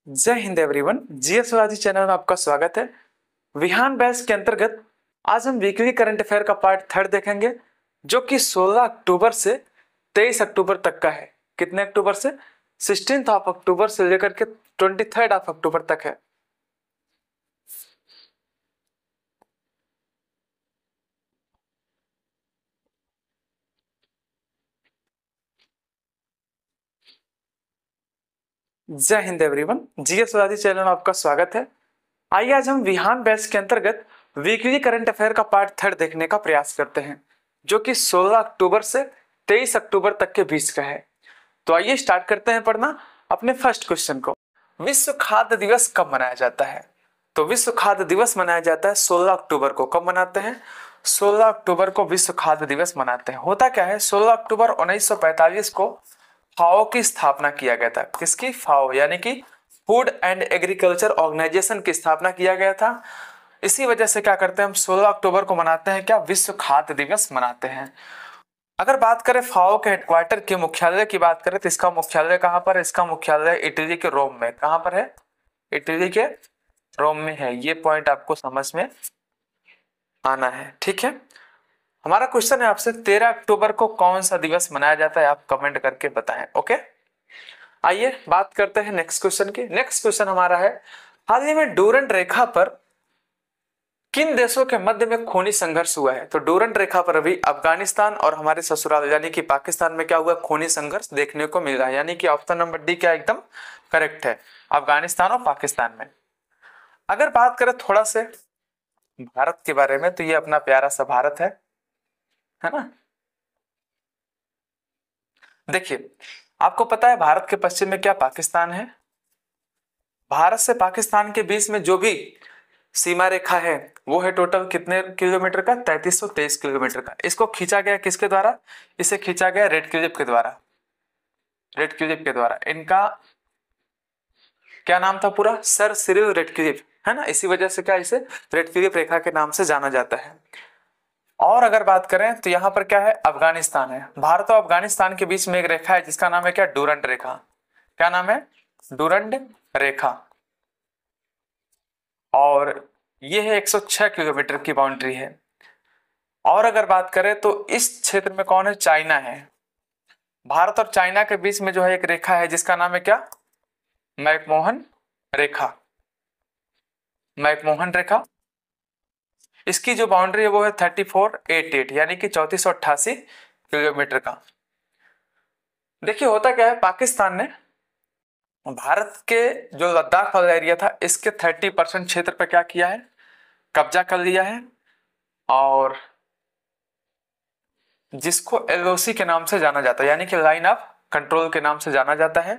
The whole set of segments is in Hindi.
जय हिंद एवरीवन। जीएस राजी चैनल में आपका स्वागत है। विहान बैच के अंतर्गत आज हम वीकली करंट अफेयर का पार्ट 3 देखेंगे, जो कि 16 अक्टूबर से 23 अक्टूबर तक का है। कितने अक्टूबर से? 16 ऑफ अक्टूबर से लेकर के 23 ऑफ अक्टूबर तक है। जय हिंद एवरीवन। जीएस राजी चैनल में आपका स्वागत है। आइए आज हम विहान बैच के अंतर्गत वीकली करंट अफेयर का पार्ट 3 देखने का प्रयास करते हैं, जो कि 16 अक्टूबर से 23 अक्टूबर तक के बीच का है। तो आइए स्टार्ट करते हैं पढ़ना अपने फर्स्ट क्वेश्चन को। विश्व खाद्य दिवस कब मनाया जाता है? तो विश्व खाद्य दिवस मनाया जाता है 16 अक्टूबर को। कब मनाते हैं? 16 अक्टूबर को विश्व खाद्य दिवस मनाते हैं। होता क्या है, 16 अक्टूबर 1945 को फाओ की स्थापना किया गया था। किसकी? फाओ यानी कि फूड एंड एग्रीकल्चर ऑर्गेनाइजेशन की स्थापना किया गया था। इसी वजह से क्या करते हैं हम 16 अक्टूबर को मनाते हैं, क्या? विश्व खाद्य दिवस मनाते हैं। अगर बात करें फाओ के हेडक्वार्टर के मुख्यालय की बात करें तो इसका मुख्यालय कहां पर है? इसका मुख्यालय इटली के रोम में। कहां पर है? इटली के रोम में है। ये पॉइंट आपको समझ में आना है, ठीक है। हमारा क्वेश्चन है आपसे, 13 अक्टूबर को कौन सा दिवस मनाया जाता है? आप कमेंट करके बताएं। ओके, आइए बात करते हैं नेक्स्ट क्वेश्चन की। नेक्स्ट क्वेश्चन हमारा है, हाल ही में डूरंट रेखा पर किन देशों के मध्य में खूनी संघर्ष हुआ है? तो डूरंट रेखा पर अभी अफगानिस्तान और हमारे ससुराल यानी कि पाकिस्तान में क्या हुआ? खूनी संघर्ष देखने को मिल रहा है। यानी कि ऑप्शन नंबर डी क्या एकदम करेक्ट है, अफगानिस्तान और पाकिस्तान में। अगर बात करें थोड़ा से भारत के बारे में, तो ये अपना प्यारा सा भारत है ना। देखिए, आपको पता है भारत के पश्चिम में क्या पाकिस्तान है। भारत से पाकिस्तान के बीच में जो भी सीमा रेखा है वो है टोटल कितने किलोमीटर का? 3323 किलोमीटर का। इसको खींचा गया किसके द्वारा? इसे खींचा गया रेड क्लिफ के द्वारा। रेड क्लिफ के द्वारा। इनका क्या नाम था पूरा? सर सिरिल रेड क्लिफ, है ना। इसी वजह से क्या इसे रेड क्लिफ रेखा के नाम से जाना जाता है। और अगर बात करें तो यहाँ पर क्या है? अफगानिस्तान है। भारत और अफगानिस्तान के बीच में एक रेखा है जिसका नाम है क्या? डूरंट रेखा। क्या नाम है? डूरंट रेखा। और ये है 106 किलोमीटर की बाउंड्री है। और अगर बात करें तो इस क्षेत्र में कौन है? चाइना है। भारत और चाइना के बीच में जो है एक रेखा है जिसका नाम है क्या? मैकमोहन रेखा। मैकमोहन रेखा। इसकी जो बाउंड्री है वो है 3488 यानी कि 3488 किलोमीटर का। देखिए होता क्या है, पाकिस्तान ने भारत के जो लद्दाख वाला एरिया था इसके 30% क्षेत्र पर क्या किया है? कब्जा कर लिया है। और जिसको एलओसी के नाम से जाना जाता है यानी कि लाइन ऑफ कंट्रोल के नाम से जाना जाता है।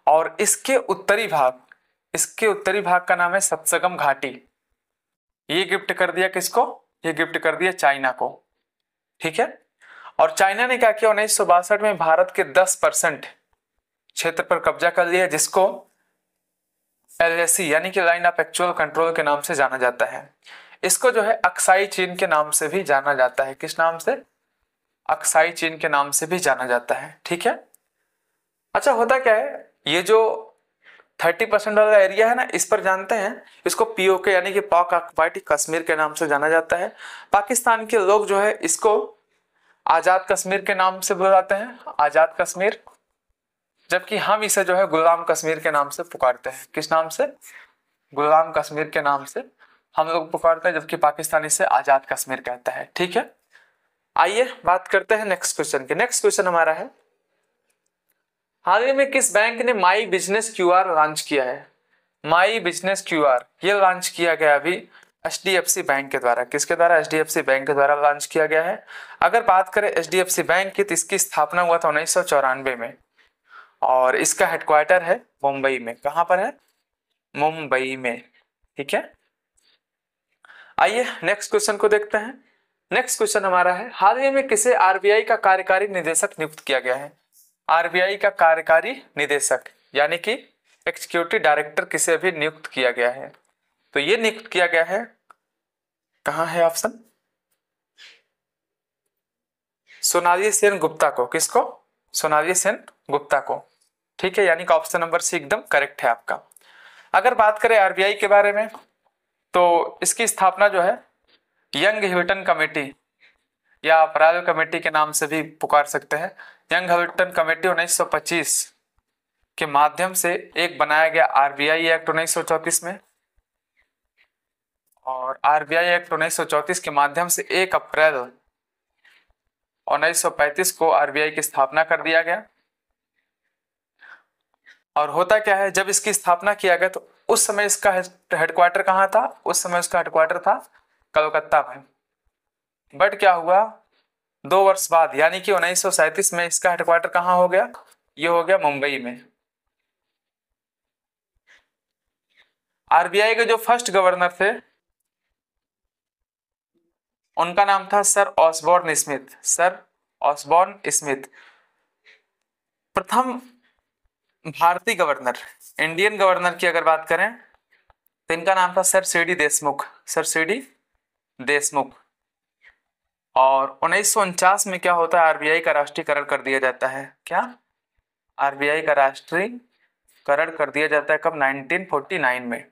और इसके उत्तरी भाग का नाम है सत्संगम घाटी। ये गिफ्ट कर दिया किसको? ये गिफ्ट कर दिया चाइना को, ठीक है। और चाइना ने क्या किया? 1962 में भारत के 10% क्षेत्र पर कब्जा कर लिया, जिसको एलएसी यानी कि लाइन ऑफ एक्चुअल कंट्रोल के नाम से जाना जाता है। इसको जो है अक्साई चीन के नाम से भी जाना जाता है। किस नाम से? अक्साई चीन के नाम से भी जाना जाता है, ठीक है। अच्छा, होता क्या है, ये जो 30% वाला एरिया है ना, इस पर जानते हैं इसको पीओके यानी कि पाक ऑक्युपाइड कश्मीर के नाम से जाना जाता है। पाकिस्तान के लोग जो है इसको आजाद कश्मीर के नाम से बुलाते हैं, आजाद कश्मीर। जबकि हम इसे जो है गुलाम कश्मीर के नाम से पुकारते हैं। किस नाम से? गुलाम कश्मीर के नाम से हम लोग पुकारते हैं, जबकि पाकिस्तान इसे आजाद कश्मीर कहता है, ठीक है। आइए बात करते हैं नेक्स्ट क्वेश्चन के। नेक्स्ट क्वेश्चन हमारा है, हाल ही में किस बैंक ने माई बिजनेस क्यूआर लॉन्च किया है? माई बिजनेस क्यूआर ये लॉन्च किया गया अभी एचडीएफसी बैंक के द्वारा। किसके द्वारा? एचडीएफसी बैंक के द्वारा लॉन्च किया गया है। अगर बात करें एचडीएफसी बैंक की तो इसकी स्थापना हुआ था 1994 में और इसका हेडक्वार्टर है मुंबई में। कहां पर है? मुंबई में, ठीक है। आइए नेक्स्ट क्वेश्चन को देखते हैं। नेक्स्ट क्वेश्चन हमारा है, हाल ही में किसे आरबीआई का कार्यकारी निदेशक नियुक्त किया गया है? आरबीआई का कार्यकारी निदेशक यानी कि एग्जीक्यूटिव डायरेक्टर किसे अभी नियुक्त किया गया है? तो ये नियुक्त किया गया है, कहां है ऑप्शन? सोनाली सेन गुप्ता को। किसको? सोनाली सेन गुप्ता को, ठीक है। यानी कि ऑप्शन नंबर सी एकदम करेक्ट है आपका। अगर बात करें आरबीआई के बारे में तो इसकी स्थापना जो है यंग ह्यूटन कमेटी या अपराध कमेटी के नाम से भी पुकार सकते हैं, यंग ह्यूटन कमेटी 1925 के माध्यम से एक बनाया गया आरबीआई एक्ट 1934 में, और आरबीआई एक्ट 1934 के माध्यम से 1 अप्रैल 1935 को आरबीआई की स्थापना कर दिया गया। और होता क्या है, जब इसकी स्थापना किया गया तो उस समय इसका हेडक्वार्टर कहाँ था, उस समय उसका हेडक्वार्टर था कलकत्ता में। बट क्या हुआ, 2 वर्ष बाद यानी कि 1937 में इसका हेडक्वार्टर कहाँ हो गया, ये हो गया मुंबई में। आरबीआई के जो फर्स्ट गवर्नर थे उनका नाम था sir Osborne Smith, sir Osborne Smith. प्रथम भारतीय गवर्नर, इंडियन गवर्नर की अगर बात करें तो इनका नाम था sir CD Deshmukh, sir CD Deshmukh. और 1949 में क्या होता है, आरबीआई का राष्ट्रीयकरण कर दिया जाता है। क्या, आरबीआई का राष्ट्रीयकरण कर दिया जाता है कब, 1949 में।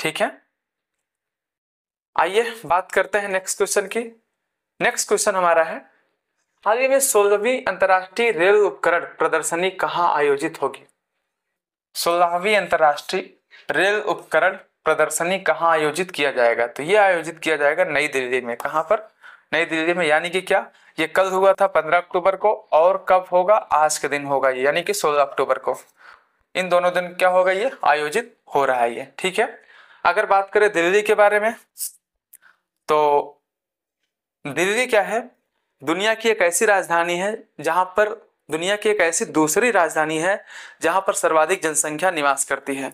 ठीक है, आइए बात करते हैं नेक्स्ट क्वेश्चन की। नेक्स्ट क्वेश्चन हमारा है, हाल ही में 16वीं अंतर्राष्ट्रीय रेल उपकरण प्रदर्शनी कहाँ आयोजित होगी। 16वीं अंतर्राष्ट्रीय रेल उपकरण प्रदर्शनी कहाँ आयोजित किया जाएगा, तो ये आयोजित किया जाएगा नई दिल्ली में। कहाँ पर, नई दिल्ली में। यानी कि क्या, ये कल हुआ था 15 अक्टूबर को, और कब होगा, आज के दिन होगा ये, यानी कि 16 अक्टूबर को। इन दोनों दिन क्या होगा, ये आयोजित हो रहा है ये। ठीक है, अगर बात करें दिल्ली के बारे में तो दिल्ली क्या है, दुनिया की एक ऐसी राजधानी है जहां पर, दुनिया की एक ऐसी दूसरी राजधानी है जहां पर सर्वाधिक जनसंख्या निवास करती है।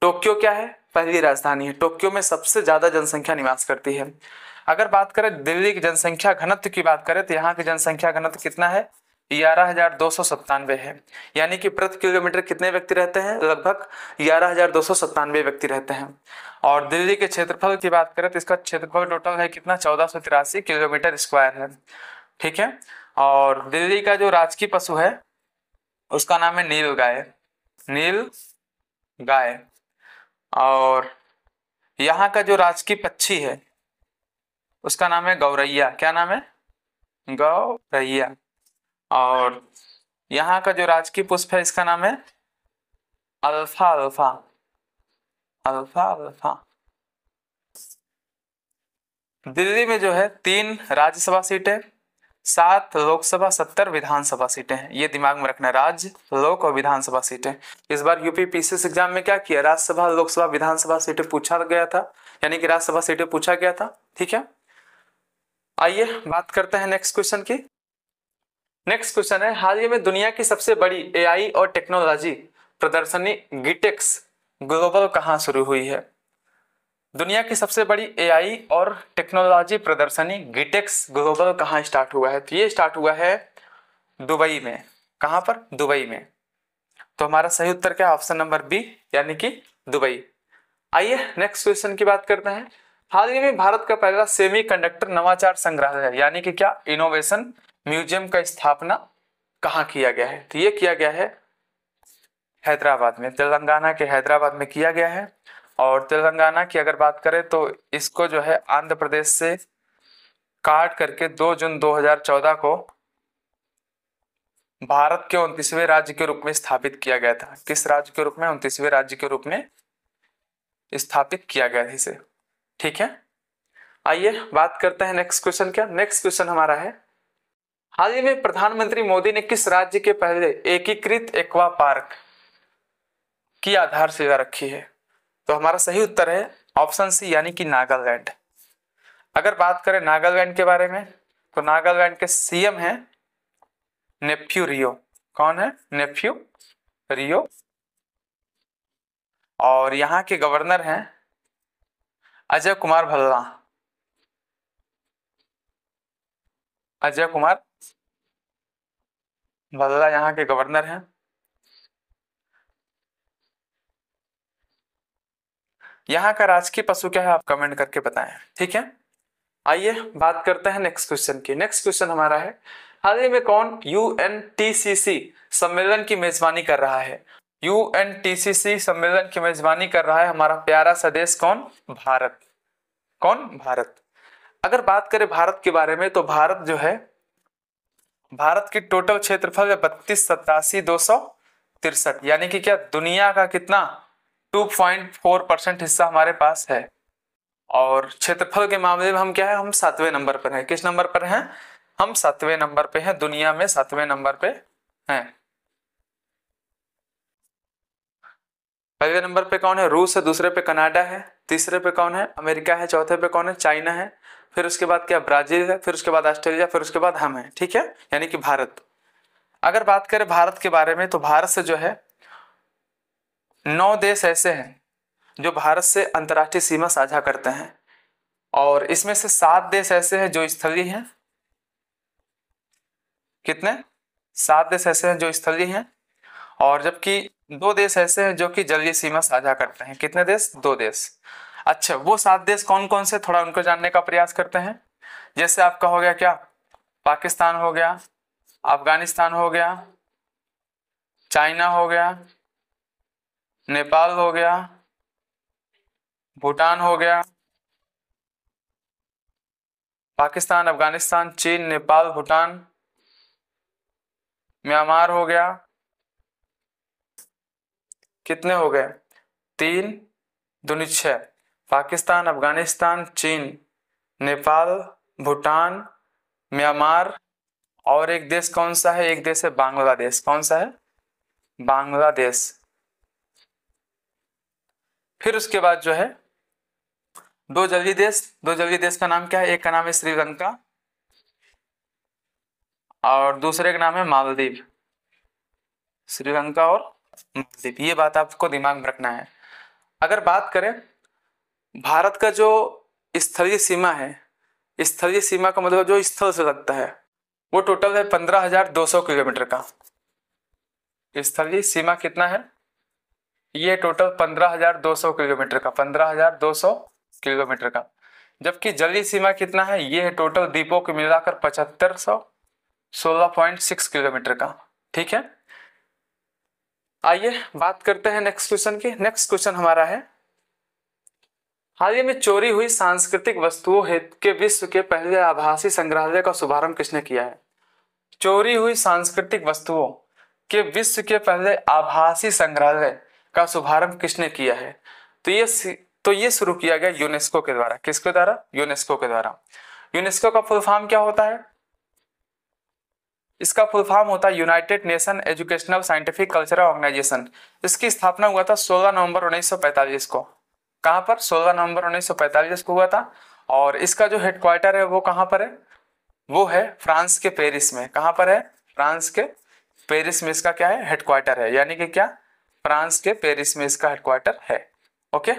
टोक्यो क्या है, पहली राजधानी है, टोक्यो में सबसे ज्यादा जनसंख्या निवास करती है। अगर बात करें दिल्ली की जनसंख्या घनत्व की बात करें तो यहाँ की जनसंख्या घनत्व कितना है, 11,297 है। यानी कि प्रति किलोमीटर कितने व्यक्ति रहते हैं, लगभग 11,297 व्यक्ति रहते हैं। और दिल्ली के क्षेत्रफल की बात करें तो इसका क्षेत्रफल टोटल है कितना, 1483 किलोमीटर स्क्वायर है। ठीक है, और दिल्ली का जो राजकीय पशु है उसका नाम है नील गाय, नील गाय। और यहाँ का जो राजकीय पक्षी है उसका नाम है गौरैया। क्या नाम है, गौरैया। और यहाँ का जो राजकीय पुष्प है इसका नाम है alpha alpha, alpha alpha. Delhi में जो है 3 राज्यसभा सीटें, 7 लोकसभा, 70 विधानसभा सीटें हैं। ये दिमाग में रखना, राज्य, लोक और विधानसभा सीटें। इस बार यूपी पीसीएस एग्जाम में क्या किया, राज्यसभा, लोकसभा, विधानसभा सीटें पूछा गया था, यानी कि राज्यसभा सीटें पूछा गया था। ठीक है, आइए बात करते हैं नेक्स्ट क्वेश्चन की। नेक्स्ट क्वेश्चन है, हाल ही में दुनिया की सबसे बड़ी एआई और टेक्नोलॉजी प्रदर्शनी गिटेक्स ग्लोबल कहाँ शुरू हुई है। दुनिया की सबसे बड़ी एआई और टेक्नोलॉजी प्रदर्शनी गिटेक्स ग्लोबल कहाँ स्टार्ट हुआ है, तो ये स्टार्ट हुआ है दुबई में। कहाँ पर, दुबई में। तो हमारा सही उत्तर क्या, ऑप्शन नंबर बी, यानी कि दुबई। आइए नेक्स्ट क्वेश्चन की बात करते हैं। हाल ही में भारत का पहला सेमीकंडक्टर नवाचार संग्रहालय यानी कि क्या, इनोवेशन म्यूजियम का स्थापना कहाँ किया गया है, तो ये किया गया है हैदराबाद में, तेलंगाना के हैदराबाद में किया गया है। और तेलंगाना की अगर बात करें तो इसको जो है आंध्र प्रदेश से काट करके 2 जून 2014 को भारत के 29वें राज्य के रूप में स्थापित किया गया था। किस राज्य के रूप में, 29वें राज्य के रूप में स्थापित किया गया था इसे। ठीक है, आइए बात करते हैं नेक्स्ट क्वेश्चन क्या। नेक्स्ट क्वेश्चन हमारा है, हाल ही में प्रधानमंत्री मोदी ने किस राज्य के पहले एकीकृत एक्वा पार्क की आधारशिला रखी है, तो हमारा सही उत्तर है ऑप्शन सी, यानी कि नागालैंड। अगर बात करें नागालैंड के बारे में तो नागालैंड के सीएम हैं नेफ्यू रियो। कौन है, नेफ्यू रियो। और यहाँ के गवर्नर हैं अजय कुमार भल्ला, अजय कुमार भल्ला यहाँ के गवर्नर हैं। यहाँ का राजकीय पशु क्या है, आप कमेंट करके बताएं। ठीक है, आइए बात करते हैं नेक्स्ट क्वेश्चन की। नेक्स्ट क्वेश्चन हमारा है, हाल ही में कौन यूएनटीसीसी सम्मेलन की मेजबानी कर रहा है। UNTCC सम्मेलन की मेजबानी कर रहा है हमारा प्यारा सा देश कौन? भारत। कौन? भारत। अगर बात करें भारत के बारे में तो भारत जो है, भारत की टोटल क्षेत्रफल है 32,87,263, यानी कि क्या दुनिया का कितना 2.4% हिस्सा हमारे पास है। और क्षेत्रफल के मामले में हम क्या है, हम 7वें नंबर पर हैं। किस नंबर पर हैं? हम 7वें नंबर पे हैं, दुनिया में 7वें नंबर पे हैं। पहले नंबर पे कौन है? रूस है, दूसरे पे कनाडा है, तीसरे पे कौन है? अमेरिका है, चौथे पे कौन है? चाइना है, फिर उसके बाद क्या? ब्राजील है, फिर उसके बाद ऑस्ट्रेलिया, फिर उसके बाद हम हैं। ठीक है, यानी कि भारत। अगर बात करें भारत के बारे में तो भारत से जो है 9 देश ऐसे हैं जो भारत से अंतर्राष्ट्रीय सीमा साझा करते हैं, और इसमें से 7 देश ऐसे हैं जो स्थलीय हैं। कितने? 7 देश ऐसे हैं जो स्थलीय हैं, और जबकि 2 देश ऐसे हैं जो कि जलीय सीमा साझा करते हैं। कितने देश? 2 देश। अच्छा, वो 7 देश कौन कौन से, थोड़ा उनको जानने का प्रयास करते हैं। जैसे आपका हो गया क्या? पाकिस्तान हो गया, अफगानिस्तान हो गया, चाइना हो गया, नेपाल हो गया, भूटान हो गया। पाकिस्तान, अफगानिस्तान, चीन, नेपाल, भूटान, म्यांमार हो गया। कितने हो गए? 3 दूनी 6। पाकिस्तान, अफगानिस्तान, चीन, नेपाल, भूटान, म्यांमार, और एक देश कौन सा है? एक देश है बांग्लादेश। कौन सा है? बांग्लादेश। फिर उसके बाद जो है 2 जलीय देश। 2 जलीय देश का नाम क्या है? एक का नाम है श्रीलंका और दूसरे का नाम है मालदीव। श्रीलंका और मालदीव, ये बात आपको दिमाग में रखना है। अगर बात करें भारत का जो स्थलीय सीमा है, स्थलीय सीमा का मतलब जो स्थल से लगता है, वो टोटल है 15,200 किलोमीटर का। स्थलीय सीमा कितना है? ये टोटल 15,200 किलोमीटर का, 15,200 किलोमीटर का। जबकि जलीय सीमा कितना है? ये है टोटल द्वीपों को मिलाकर 7516.6 किलोमीटर का। ठीक है, आइए बात करते हैं नेक्स्ट क्वेश्चन की। नेक्स्ट क्वेश्चन हमारा है, हाल ही में चोरी हुई सांस्कृतिक वस्तुओं के विश्व के पहले आभासी संग्रहालय का शुभारंभ किसने किया है? चोरी हुई सांस्कृतिक वस्तुओं के विश्व के पहले आभासी संग्रहालय का शुभारंभ किसने किया है? तो ये शुरू किया गया यूनेस्को के द्वारा। किसके द्वारा? यूनेस्को के द्वारा। यूनेस्को का फुल फॉर्म क्या होता है? इसका फुल फॉर्म होता है United Nation educational scientific cultural organisation. इसकी स्थापना हुआ था 16 नवंबर 1945 को। कहां पर? 16 नवंबर 1945 को हुआ था। और इसका जो हेडक्वार्टर है वो कहां पर है? वो है फ्रांस के पेरिस में। कहां पर है? फ्रांस के पेरिस में इसका क्या है? हेडक्वार्टर है। यानी कि क्या? फ्रांस के पेरिस में इसका हेडक्वार्टर है। ओके,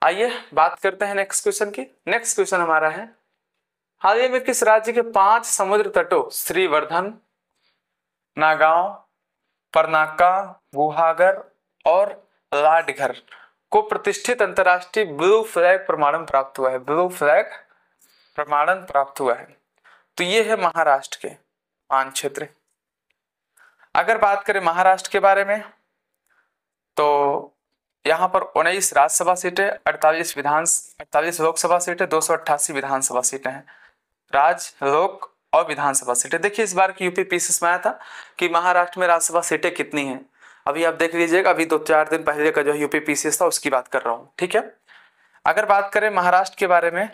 आइए बात करते हैं नेक्स्ट क्वेश्चन की। नेक्स्ट क्वेश्चन हमारा है, हाल ही में किस राज्य के 5 समुद्र तटों श्रीवर्धन, नागांव, परनाका, गुहागर और लाडघर को प्रतिष्ठित अंतर्राष्ट्रीय ब्लू फ्लैग प्रमाणन प्राप्त हुआ है? ब्लू फ्लैग प्रमाणन प्राप्त हुआ है। तो ये है महाराष्ट्र के 5 क्षेत्र। अगर बात करें महाराष्ट्र के बारे में तो यहाँ पर 19 राज्यसभा सीटें, 48 लोकसभा सीटें, 288 विधानसभा सीटें हैं। राज्य, लोक और विधानसभा सीटें। देखिए इस बार की यूपी पीसीएस में आया था कि महाराष्ट्र में राज्यसभा सीटें कितनी हैं। अभी आप देख लीजिएगा, अभी 2-4 दिन पहले का जो यूपी पीसीएस था उसकी बात कर रहा हूँ। ठीक है, अगर बात करें महाराष्ट्र के बारे में,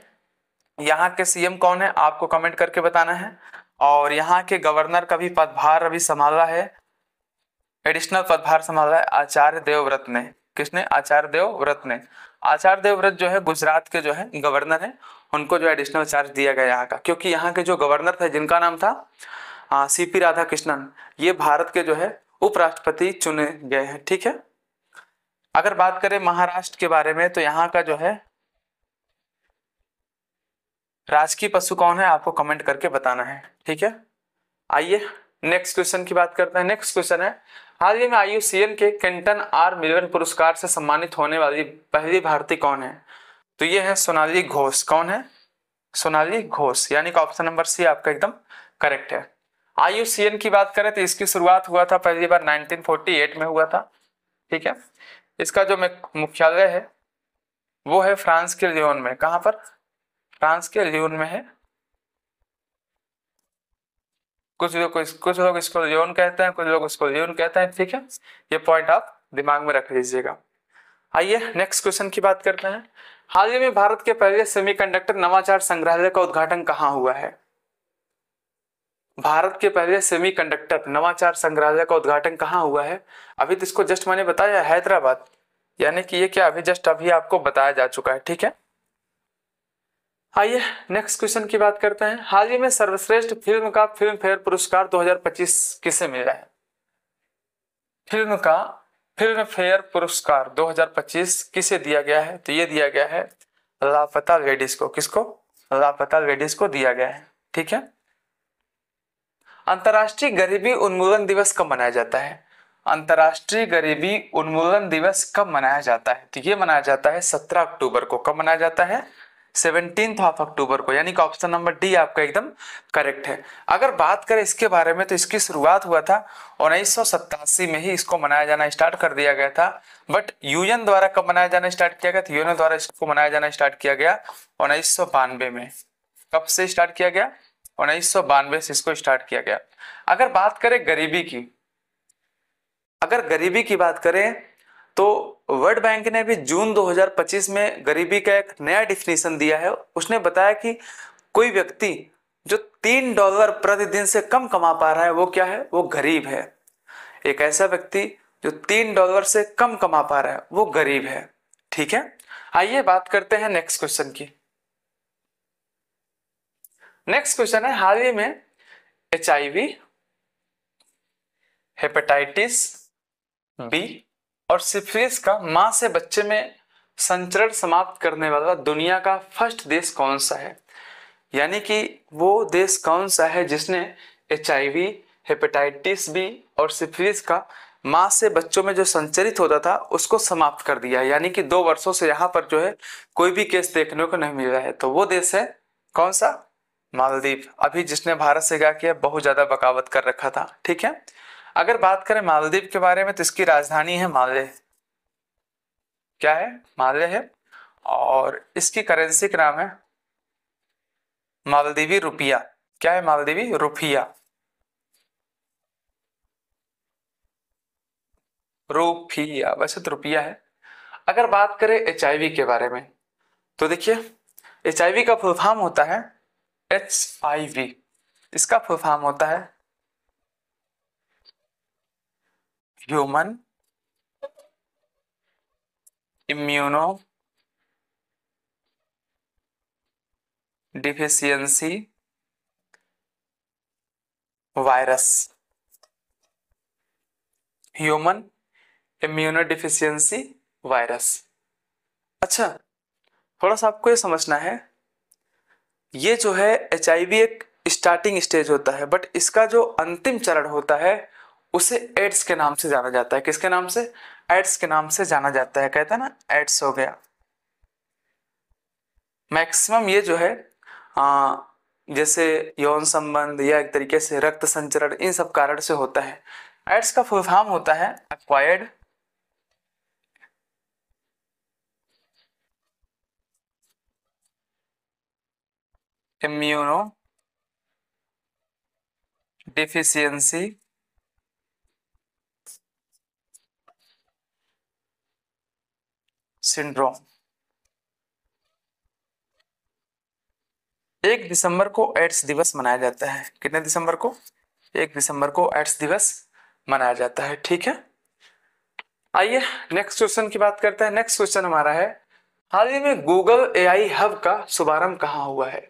यहाँ के सीएम कौन है आपको कमेंट करके बताना है। और यहाँ के गवर्नर का भी पदभार अभी संभाला है, एडिशनल पदभार संभाला है आचार्य देवव्रत ने। किसने? आचार्य देवव्रत ने। आचार्य देवव्रत जो है गुजरात के जो है गवर्नर है, उनको जो एडिशनल चार्ज दिया गया यहाँ का, क्योंकि यहाँ के जो गवर्नर थे जिनका नाम था सीपी राधाकृष्णन, ये भारत के जो है उपराष्ट्रपति चुने गए हैं। ठीक है, अगर बात करें महाराष्ट्र के बारे में तो यहाँ का जो है राजकीय पशु कौन है आपको कमेंट करके बताना है। ठीक है, आइए नेक्स्ट क्वेश्चन की बात करते हैं। नेक्स्ट क्वेश्चन है, हाल ही में IUCN के केंटन आर मिलर पुरस्कार से सम्मानित होने वाली पहली भारतीय कौन है? तो ये है सोनाली घोष। कौन है? सोनाली घोष, यानी कि ऑप्शन नंबर सी आपका एकदम करेक्ट है। IUCN की बात करें तो इसकी शुरुआत हुआ था पहली बार 1948 में हुआ था। ठीक है। इसका जो मुख्यालय है वो है फ्रांस के लियोन में। कहाँ पर? फ्रांस के लियोन में है। कुछ लोग इसको लियोन कहते हैं, कुछ लोग इसको लियोन कहते हैं, ठीक है। ये पॉइंट आप दिमाग में रख लीजिएगा। आइए नेक्स्ट क्वेश्चन की बात करते हैं। हाल ही में भारत के पहले सेमीकंडक्टर नवाचार संग्रहालय का उद्घाटन कहाँ हुआ है? भारत के पहले सेमीकंडक्टर नवाचार संग्रहालय का उद्घाटन कहाँ हुआ है? अभी तो इसको जस्ट मैंने बताया, हैदराबाद। यानी कि ये क्या अभी आपको बताया जा चुका है, ठीक है। आइए नेक्स्ट क्वेश्चन की बात करते हैं। हाल ही में सर्वश्रेष्ठ फिल्म का फिल्म फेयर पुरस्कार 2025 किसे मिला है? फिल्म फेयर पुरस्कार 2025 किसे दिया गया है? तो ये दिया गया है लापता लेडीज को। किसको? लापता लेडीज को दिया गया है, ठीक है। अंतर्राष्ट्रीय गरीबी उन्मूलन दिवस कब मनाया जाता है? अंतर्राष्ट्रीय गरीबी उन्मूलन दिवस कब मनाया जाता है? तो ये मनाया जाता है 17 अक्टूबर को। कब मनाया जाता है? 17 अक्टूबर को। यानी कि ऑप्शन नंबर डी आपका एकदम करेक्ट है। अगर बात करें इसके बारे में तो इसकी शुरुआत हुआ था 1987 में ही इसको मनाया जाना स्टार्ट कर दिया गया था। बट यूएन द्वारा कब मनाया जाना स्टार्ट किया गया? तो यूएन द्वारा इसको मनाया जाना स्टार्ट किया गया 1992 में। कब से स्टार्ट किया गया? 1992 से इसको स्टार्ट किया गया। अगर बात करें गरीबी की बात करें तो वर्ल्ड बैंक ने भी जून 2025 में गरीबी का एक नया डिफिनीशन दिया है। उसने बताया कि कोई व्यक्ति जो $3 प्रतिदिन से कम कमा पा रहा है वो क्या है? वो गरीब है। एक ऐसा व्यक्ति जो $3 से कम कमा पा रहा है वो गरीब है, ठीक है। आइए बात करते हैं नेक्स्ट क्वेश्चन की। नेक्स्ट क्वेश्चन है, हाल ही में HIV, हेपेटाइटिस बी और सिफिलिस का मां से बच्चे में संचरण समाप्त करने वाला दुनिया का फर्स्ट देश कौन सा है? यानी कि वो देश कौन सा है जिसने HIV, हेपेटाइटिस बी और सिफिलिस का मां से बच्चों में जो संचरित होता था उसको समाप्त कर दिया। यानी कि 2 वर्षों से यहाँ पर जो है कोई भी केस देखने को नहीं मिल रहा है। तो वो देश है कौन सा? मालदीव। अभी जिसने भारत से क्या किया, बहुत ज्यादा बगावत कर रखा था, ठीक है। अगर बात करें मालदीव के बारे में तो इसकी राजधानी है माले। क्या है? माले है। और इसकी करेंसी का नाम है मालदीवी रुपया। क्या है? मालदीवी रुपया। रुपया, वैसे तो रुपया है। अगर बात करें HIV के बारे में तो देखिए HIV का फुल फॉर्म होता है HIV। इसका फुल फॉर्म होता है human immuno deficiency virus. Human immuno deficiency virus. अच्छा, थोड़ा सा आपको ये समझना है, ये जो है HIV एक स्टार्टिंग स्टेज होता है, बट इसका जो अंतिम चरण होता है उसे एड्स के नाम से जाना जाता है। किसके नाम से? एड्स के नाम से जाना जाता है। कहता है ना, एड्स हो गया। मैक्सिमम ये जो है जैसे यौन संबंध या एक तरीके से रक्त संचरण, इन सब कारण से होता है। एड्स का फुल फॉर्म होता है एक्वायर्ड इम्यूनो डिफिशियंसी सिंड्रोम। 1 दिसंबर को एड्स दिवस मनाया जाता है। कितने दिसंबर को? 1 दिसंबर को एड्स दिवस मनाया जाता है, ठीक है। आइए नेक्स्ट क्वेश्चन की बात करते हैं। नेक्स्ट क्वेश्चन हमारा है, हाल ही में गूगल AI हब का शुभारंभ कहाँ हुआ है?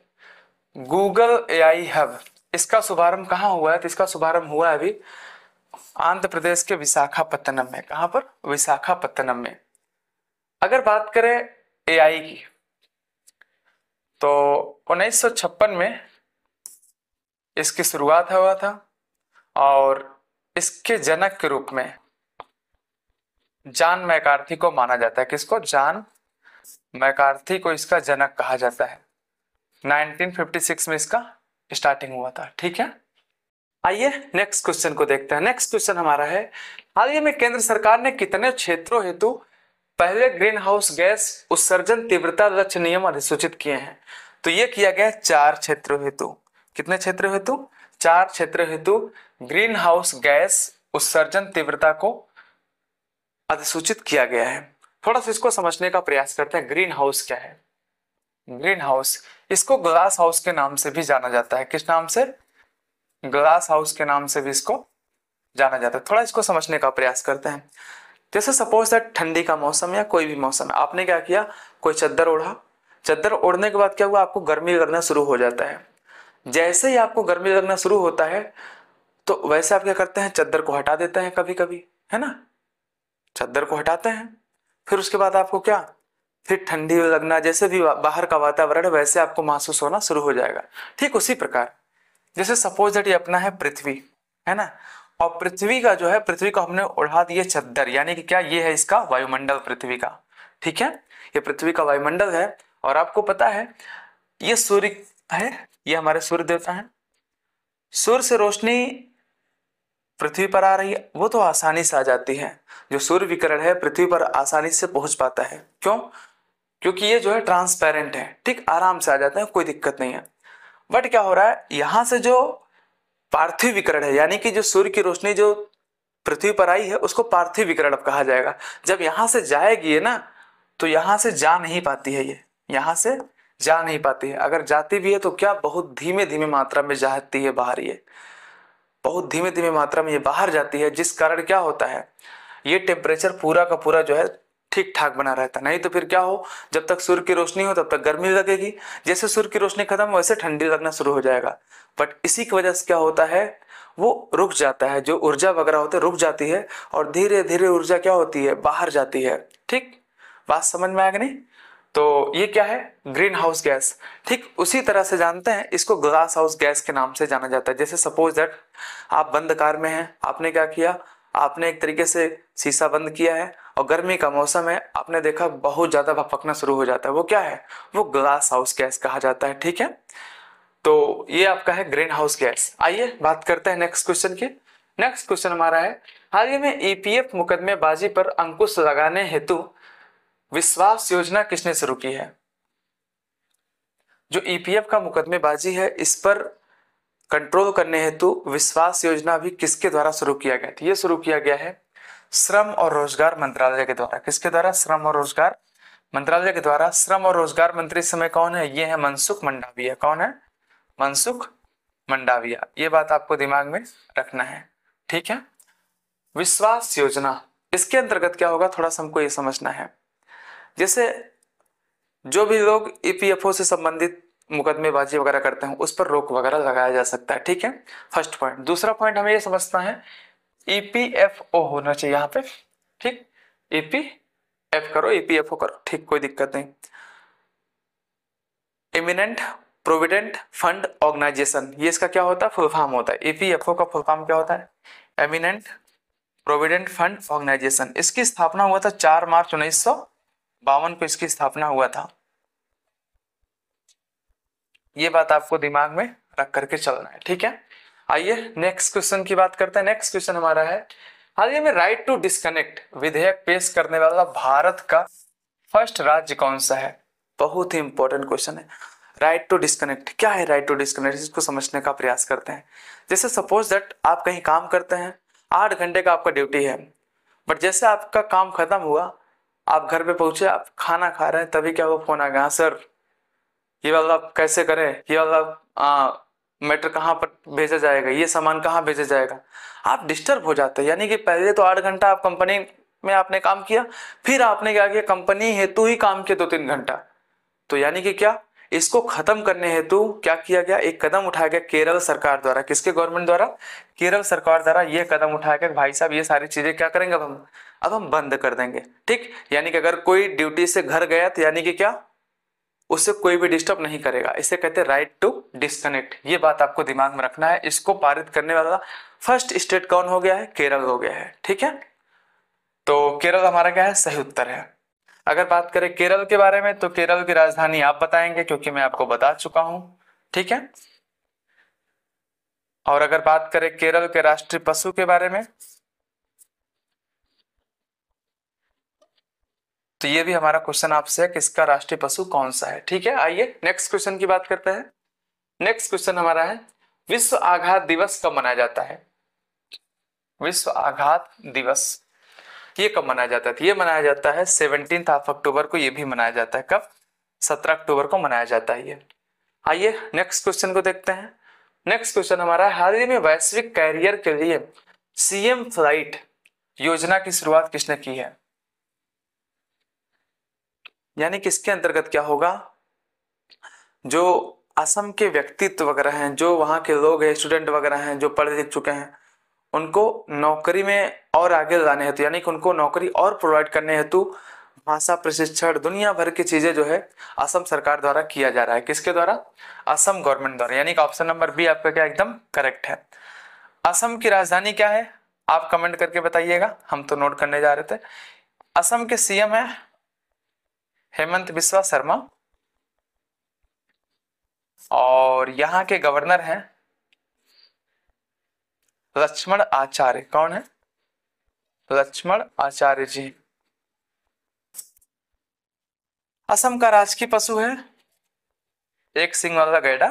गूगल AI हब, इसका शुभारंभ कहाँ हुआ है? तो इसका शुभारंभ हुआ है अभी आंध्र प्रदेश के विशाखापत्तनम में। कहाँ पर? विशाखापत्तनम में। अगर बात करें AI की तो 1956 में इसकी शुरुआत हुआ था और इसके जनक के रूप में जॉन मैकार्थी को माना जाता है। किसको? जॉन मैकार्थी को इसका जनक कहा जाता है। 1956 में इसका स्टार्टिंग हुआ था, ठीक है। आइए नेक्स्ट क्वेश्चन को देखते हैं। नेक्स्ट क्वेश्चन हमारा है, हाल ही में केंद्र सरकार ने कितने क्षेत्रों हेतु पहले ग्रीन हाउस गैस उत्सर्जन तीव्रता लक्ष्य नियम अधिसूचित किए हैं? तो ये किया गया 4 क्षेत्रों हेतु। कितने क्षेत्रों हेतु? 4 क्षेत्रों हेतु ग्रीन हाउस गैस उत्सर्जन तीव्रता को अधिसूचित किया गया है। थोड़ा सा इसको समझने का प्रयास करते हैं। ग्रीन हाउस क्या है? ग्रीन हाउस, इसको ग्लास हाउस के नाम से भी जाना जाता है। किस नाम से? ग्लास हाउस के नाम से भी इसको जाना जाता है। थोड़ा इसको समझने का प्रयास करते हैं। जैसे सपोज दैट ठंडी का मौसम या कोई भी मौसम है, आपने क्या किया, कोई चादर ओढ़ा, चादर ओढ़ने के बाद क्या हुआ, आपको गर्मी लगना शुरू हो जाता है। जैसे ही आपको गर्मी लगना शुरू होता है तो वैसे आप क्या करते हैं, चादर को हटा देते हैं कभी कभी, है ना, चादर को हटाते हैं। फिर उसके बाद आपको क्या, फिर ठंडी लगना, जैसे भी बाहर का वातावरण है वैसे आपको महसूस होना शुरू हो जाएगा। ठीक उसी प्रकार जैसे सपोज दैट ये अपना है पृथ्वी, है ना, और पृथ्वी का जो है, पृथ्वी को हमने ओढ़ा दिए चादर, यानी कि क्या, ये है इसका वायुमंडल पृथ्वी का। ठीक है, ये पृथ्वी का वायुमंडल है। और आपको पता है ये सूर्य है, ये हमारे सूर्य देवता है। सूर्य से रोशनी पृथ्वी पर आ रही है, वो तो आसानी से आ जाती है। जो सूर्य विकिरण है पृथ्वी पर आसानी से पहुंच पाता है। क्यों? क्योंकि ये जो है ट्रांसपेरेंट है, ठीक, आराम से आ जाता है, कोई दिक्कत नहीं है। बट क्या हो रहा है, यहां से जो पार्थिव विकिरण है, यानी कि जो सूर्य की रोशनी जो पृथ्वी पर आई है उसको पार्थिव विकिरण अब कहा जाएगा। जब यहां से जाएगी है ना, तो यहां से जा नहीं पाती है, ये यहां से जा नहीं पाती है। अगर जाती भी है तो क्या, बहुत धीमे धीमे मात्रा में जाती है बाहर, ये बहुत धीमे धीमे मात्रा में ये बाहर जाती है, जिस कारण क्या होता है, ये टेम्परेचर पूरा का पूरा जो है ठीक ठाक बना रहता है। नहीं तो फिर क्या हो, जब तक सूर्य की रोशनी हो तब तक गर्मी लगेगी, जैसे सूर्य की रोशनी खत्म वैसे ठंडी लगना शुरू हो जाएगा। बट इसी की वजह से क्या होता है, वो रुक जाता है, जो ऊर्जा वगैरह होती है रुक जाती है, और धीरे धीरे ऊर्जा क्या होती है, बाहर जाती है। ठीक, बात समझ में आ गई नहीं? तो ये क्या है, ग्रीन हाउस गैस। ठीक उसी तरह से जानते हैं इसको ग्लास हाउस गैस के नाम से जाना जाता है। जैसे सपोज दैट आप बंद कार में हैं, आपने क्या किया, आपने एक तरीके से शीशा बंद किया है और गर्मी का मौसम है, आपने देखा बहुत ज्यादा भपकना शुरू हो जाता है, वो क्या है, वो ग्लास हाउस गैस कहा जाता है। ठीक है, तो ये आपका है ग्रीन हाउस गैस। आइए बात करते हैं नेक्स्ट क्वेश्चन की। नेक्स्ट क्वेश्चन हमारा है, हाल ही में ईपीएफ मुकदमेबाजी पर अंकुश लगाने हेतु विश्वास योजना किसने शुरू की है? जो ईपीएफ का मुकदमेबाजी है इस पर कंट्रोल करने हेतु विश्वास योजना भी किसके द्वारा शुरू किया गया था? ये शुरू किया गया है श्रम और रोजगार मंत्रालय के द्वारा। किसके द्वारा? श्रम और रोजगार मंत्रालय के द्वारा। श्रम और रोजगार मंत्री इस समय कौन है? ये है मनसुख मंडाविया। कौन है? मनसुख मंडाविया। ये बात आपको दिमाग में रखना है। ठीक है, विश्वास योजना, इसके अंतर्गत क्या होगा, थोड़ा सा हमको ये समझना है। जैसे जो भी लोग ईपीएफओ से संबंधित मुकदमेबाजी वगैरह करते हैं उस पर रोक वगैरह लगाया जा सकता है। ठीक है, फर्स्ट पॉइंट। दूसरा पॉइंट हमें ये समझना है, ईपीएफओ होना चाहिए यहाँ पे। ठीक, ईपीएफ करो, ईपीएफओ करो, ठीक, कोई दिक्कत नहीं। इमिनेंट प्रोविडेंट फंड ऑर्गेनाइजेशन, ये इसका क्या होता है, फुल फॉर्म होता है। ईपीएफओ का फुल फॉर्म क्या होता है? Eminent provident fund organisation. इसकी स्थापना हुआ था 4 मार्च 1952 को, इसकी स्थापना हुआ था। ये बात आपको दिमाग में रख करके चलना है। ठीक है, आइए नेक्स्ट क्वेश्चन की बात करते हैं। नेक्स्ट क्वेश्चन हमारा है, हाल ही में राइट टू डिस्कनेक्ट विधेयक पेश करने वाला भारत का फर्स्ट राज्य कौन सा है? बहुत ही इंपॉर्टेंट क्वेश्चन है। राइट टू डिस्कनेक्ट क्या है? राइट टू डिस्कनेक्ट, इसको समझने का प्रयास करते हैं। जैसे सपोज दैट आप कहीं काम करते हैं, 8 घंटे का आपका ड्यूटी है, बट जैसे आपका काम खत्म हुआ, आप घर पे पहुंचे, आप खाना खा रहे हैं, तभी क्या वो फोन आ गया, सर ये वाला कैसे करें, ये वाला मैटर कहाँ पर भेजा जाएगा, ये सामान कहाँ भेजा जाएगा। आप डिस्टर्ब हो जाते हैं। यानी कि पहले तो 8 घंटा आप कंपनी में आपने काम किया, फिर आपने क्या किया, कंपनी हेतु ही काम किया 2-3 घंटा। तो यानी कि क्या, इसको खत्म करने हेतु क्या किया गया, एक कदम उठाया गया केरल सरकार द्वारा। किसके गवर्नमेंट द्वारा? केरल सरकार द्वारा यह कदम उठाया गया, भाई साहब ये सारी चीजें क्या करेंगे अब हम बंद कर देंगे। ठीक, यानी कि अगर कोई ड्यूटी से घर गया तो यानी कि क्या, उससे कोई भी डिस्टर्ब नहीं करेगा। इसे कहते हैं राइट टू डिस्कनेक्ट। ये बात आपको दिमाग में रखना है। इसको पारित करने वाला फर्स्ट स्टेट कौन हो गया है? केरल हो गया है। ठीक है, तो केरल हमारा क्या है? सही उत्तर है। अगर बात करें केरल के बारे में तो केरल की राजधानी आप बताएंगे, क्योंकि मैं आपको बता चुका हूं। ठीक है, और अगर बात करें केरल के राष्ट्रीय पशु के बारे में, तो ये भी हमारा क्वेश्चन आपसे है कि इसका राष्ट्रीय पशु कौन सा है। ठीक है, आइए नेक्स्ट क्वेश्चन की बात करते हैं। नेक्स्ट क्वेश्चन हमारा है, विश्व आघात दिवस कब मनाया जाता है? विश्व आघात दिवस ये कब मनाया जाता है? तो ये मनाया जाता है 17 अक्टूबर को। ये भी मनाया जाता है कब? 17 अक्टूबर को मनाया जाता है ये। आइए नेक्स्ट क्वेश्चन को देखते हैं। नेक्स्ट क्वेश्चन हमारा, हाल ही में वैश्विक कैरियर के लिए सीएम फ्लाइट योजना की शुरुआत किसने की है? यानी कि इसके अंतर्गत क्या होगा, जो असम के व्यक्तित्व वगैरह हैं, जो वहाँ के लोग हैं, स्टूडेंट वगैरह हैं, जो पढ़ लिख चुके हैं, उनको नौकरी में और आगे लाने हेतु, यानी कि उनको नौकरी और प्रोवाइड करने हेतु भाषा प्रशिक्षण, दुनिया भर की चीजें जो है असम सरकार द्वारा किया जा रहा है। किसके द्वारा? असम गवर्नमेंट द्वारा। यानी कि ऑप्शन नंबर बी आपका क्या एकदम करेक्ट है। असम की राजधानी क्या है? आप कमेंट करके बताइएगा, हम तो नोट करने जा रहे थे। असम के सीएम है हेमंत बिस्वा शर्मा, और यहाँ के गवर्नर हैं लक्ष्मण आचार्य। कौन है? लक्ष्मण आचार्य जी। असम का राजकीय पशु है एक सिंग वाला गैंडा।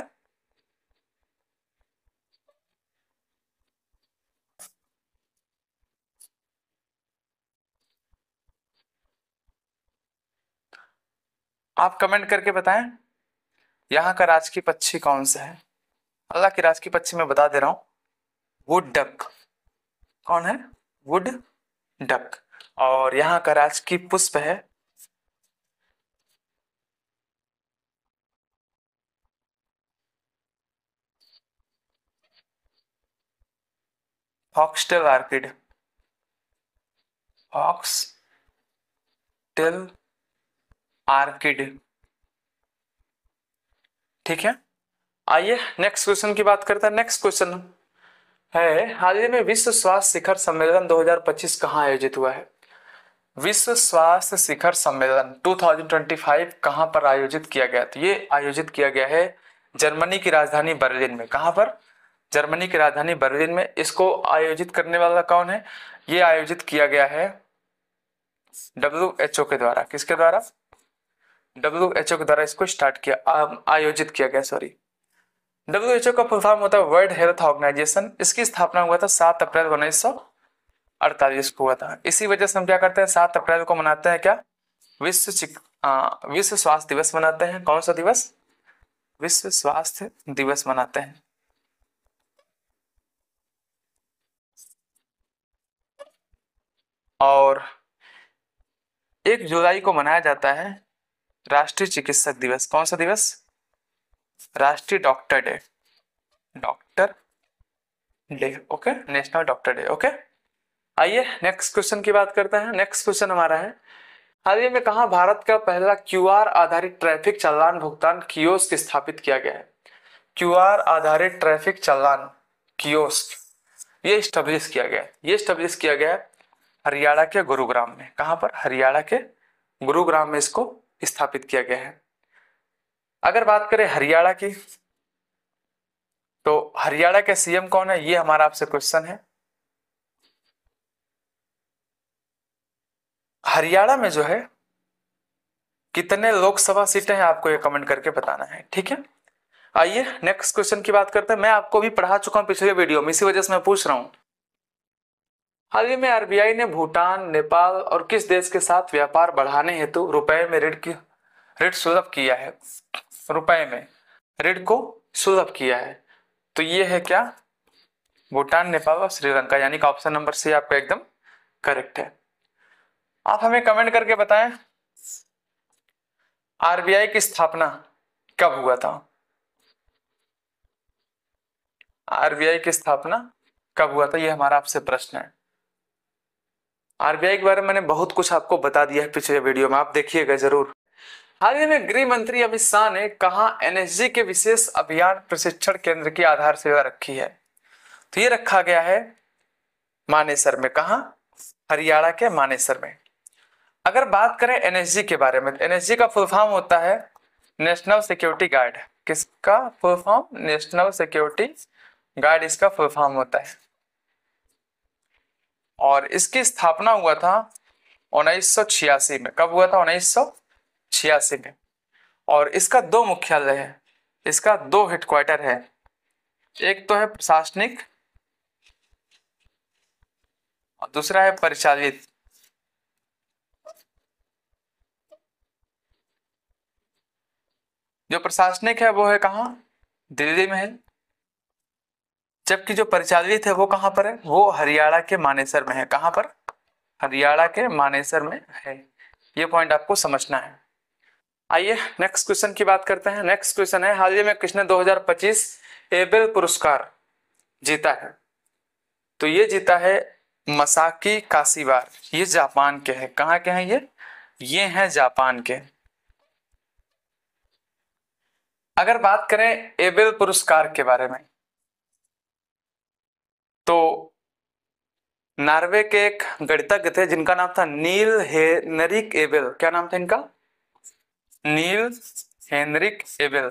आप कमेंट करके बताएं यहाँ का राजकीय पक्षी कौन सा है। अल्लाह की राजकीय पक्षी मैं बता दे रहा हूं, वुड डक। कौन है? Wood duck. और यहाँ का राजकीय पुष्प है फॉक्सटेल आर्किड। Foxtail orchid. ठीक है, आइए नेक्स्ट क्वेश्चन की बात करते हैं। नेक्स्ट क्वेश्चन है, हाल ही में विश्व स्वास्थ्य शिखर सम्मेलन 2025 कहाँ आयोजित हुआ है? विश्व स्वास्थ्य शिखर सम्मेलन 2025 कहाँ पर आयोजित किया गया? तो ये आयोजित किया गया है जर्मनी की राजधानी बर्लिन में। कहाँ पर? जर्मनी की राजधानी बर्लिन में। इसको आयोजित करने वाला कौन है? ये आयोजित किया गया है WHO के द्वारा। किसके द्वारा? WHO के द्वारा इसको स्टार्ट किया, आयोजित किया गया, सॉरी। WHO का फुल फॉर्म होता है वर्ल्ड हेल्थ ऑर्गेनाइजेशन। इसकी स्थापना हुआ था 7 अप्रैल 1948 को हुआ था। इसी वजह से हम क्या करते हैं, 7 अप्रैल को मनाते हैं क्या? विश्व स्वास्थ्य दिवस मनाते हैं। कौन सा दिवस? विश्व स्वास्थ्य दिवस मनाते हैं। और 1 जुलाई को मनाया जाता है राष्ट्रीय चिकित्सक दिवस। कौन सा दिवस? राष्ट्रीय doctor day. Doctor day, okay, national doctor day, okay. आइए नेक्स्ट क्वेश्चन की बात करते हैं। नेक्स्ट क्वेश्चन हमारा है, हाल ही में कहा भारत का पहला QR आधारित ट्रैफिक चालान भुगतान कियोस्क स्थापित किया गया है? QR आधारित ट्रैफिक चालान कियोस्क ये स्टेब्लिश किया गया है। ये स्टेब्लिश किया गया है हरियाणा के गुरुग्राम में। कहां पर? हरियाणा के गुरुग्राम में इसको स्थापित किया गया है। अगर बात करें हरियाणा की, तो हरियाणा के सीएम कौन है? ये हमारा आपसे क्वेश्चन है। हरियाणा में जो है कितने लोकसभा सीटें हैं, आपको ये कमेंट करके बताना है। ठीक है, आइए नेक्स्ट क्वेश्चन की बात करते हैं। मैं आपको भी पढ़ा चुका हूं पिछले वीडियो में, इसी वजह से मैं पूछ रहा हूं। हाल ही में RBI ने भूटान, नेपाल और किस देश के साथ व्यापार बढ़ाने हेतु रुपए में ऋण सुलभ किया है? रुपए में ऋण को सुलभ किया है। तो ये है क्या? भूटान, नेपाल और श्रीलंका। यानी कि ऑप्शन नंबर सी आपका एकदम करेक्ट है। आप हमें कमेंट करके बताएं RBI की स्थापना कब हुआ था? RBI की स्थापना कब हुआ था, ये हमारा आपसे प्रश्न है। RBI के बारे में मैंने बहुत कुछ आपको बता दिया है पिछले वीडियो में, आप देखिएगा जरूर। हाल ही में गृह मंत्री अमित शाह ने कहा NSG के विशेष अभियान प्रशिक्षण केंद्र की आधारशिला रखी है? तो ये रखा गया है मानेसर में। कहा? हरियाणा के मानेसर में। अगर बात करें NSG के बारे में, NSG का फुल फॉर्म होता है नेशनल सिक्योरिटी गार्ड। किसका full form? National security guard इसका फुल फॉर्म होता है। और इसकी स्थापना हुआ था 1986 में। कब हुआ था? 1986 में। और इसका दो मुख्यालय है, इसका दो हेडक्वार्टर है। एक तो है प्रशासनिक और दूसरा है परिचालित। जो प्रशासनिक है वो है कहाँ? दिल्ली में है। जबकि जो परिचालित है वो कहाँ पर है? वो हरियाणा के मानेसर में है। कहाँ पर? हरियाणा के मानेसर में है। ये पॉइंट आपको समझना है। आइए नेक्स्ट क्वेश्चन की बात करते हैं। नेक्स्ट क्वेश्चन है, हाल ही में किसने 2025 एबेल पुरस्कार जीता है? तो ये जीता है मसाकी काशिवार। ये जापान के हैं। कहाँ के हैं ये हैं जापान के। अगर बात करें एबेल पुरस्कार के बारे में, तो नॉर्वे के एक गणितज्ञ थे जिनका नाम था नील हेनरिक एबेल। क्या नाम था इनका? नील हेनरिक एबेल।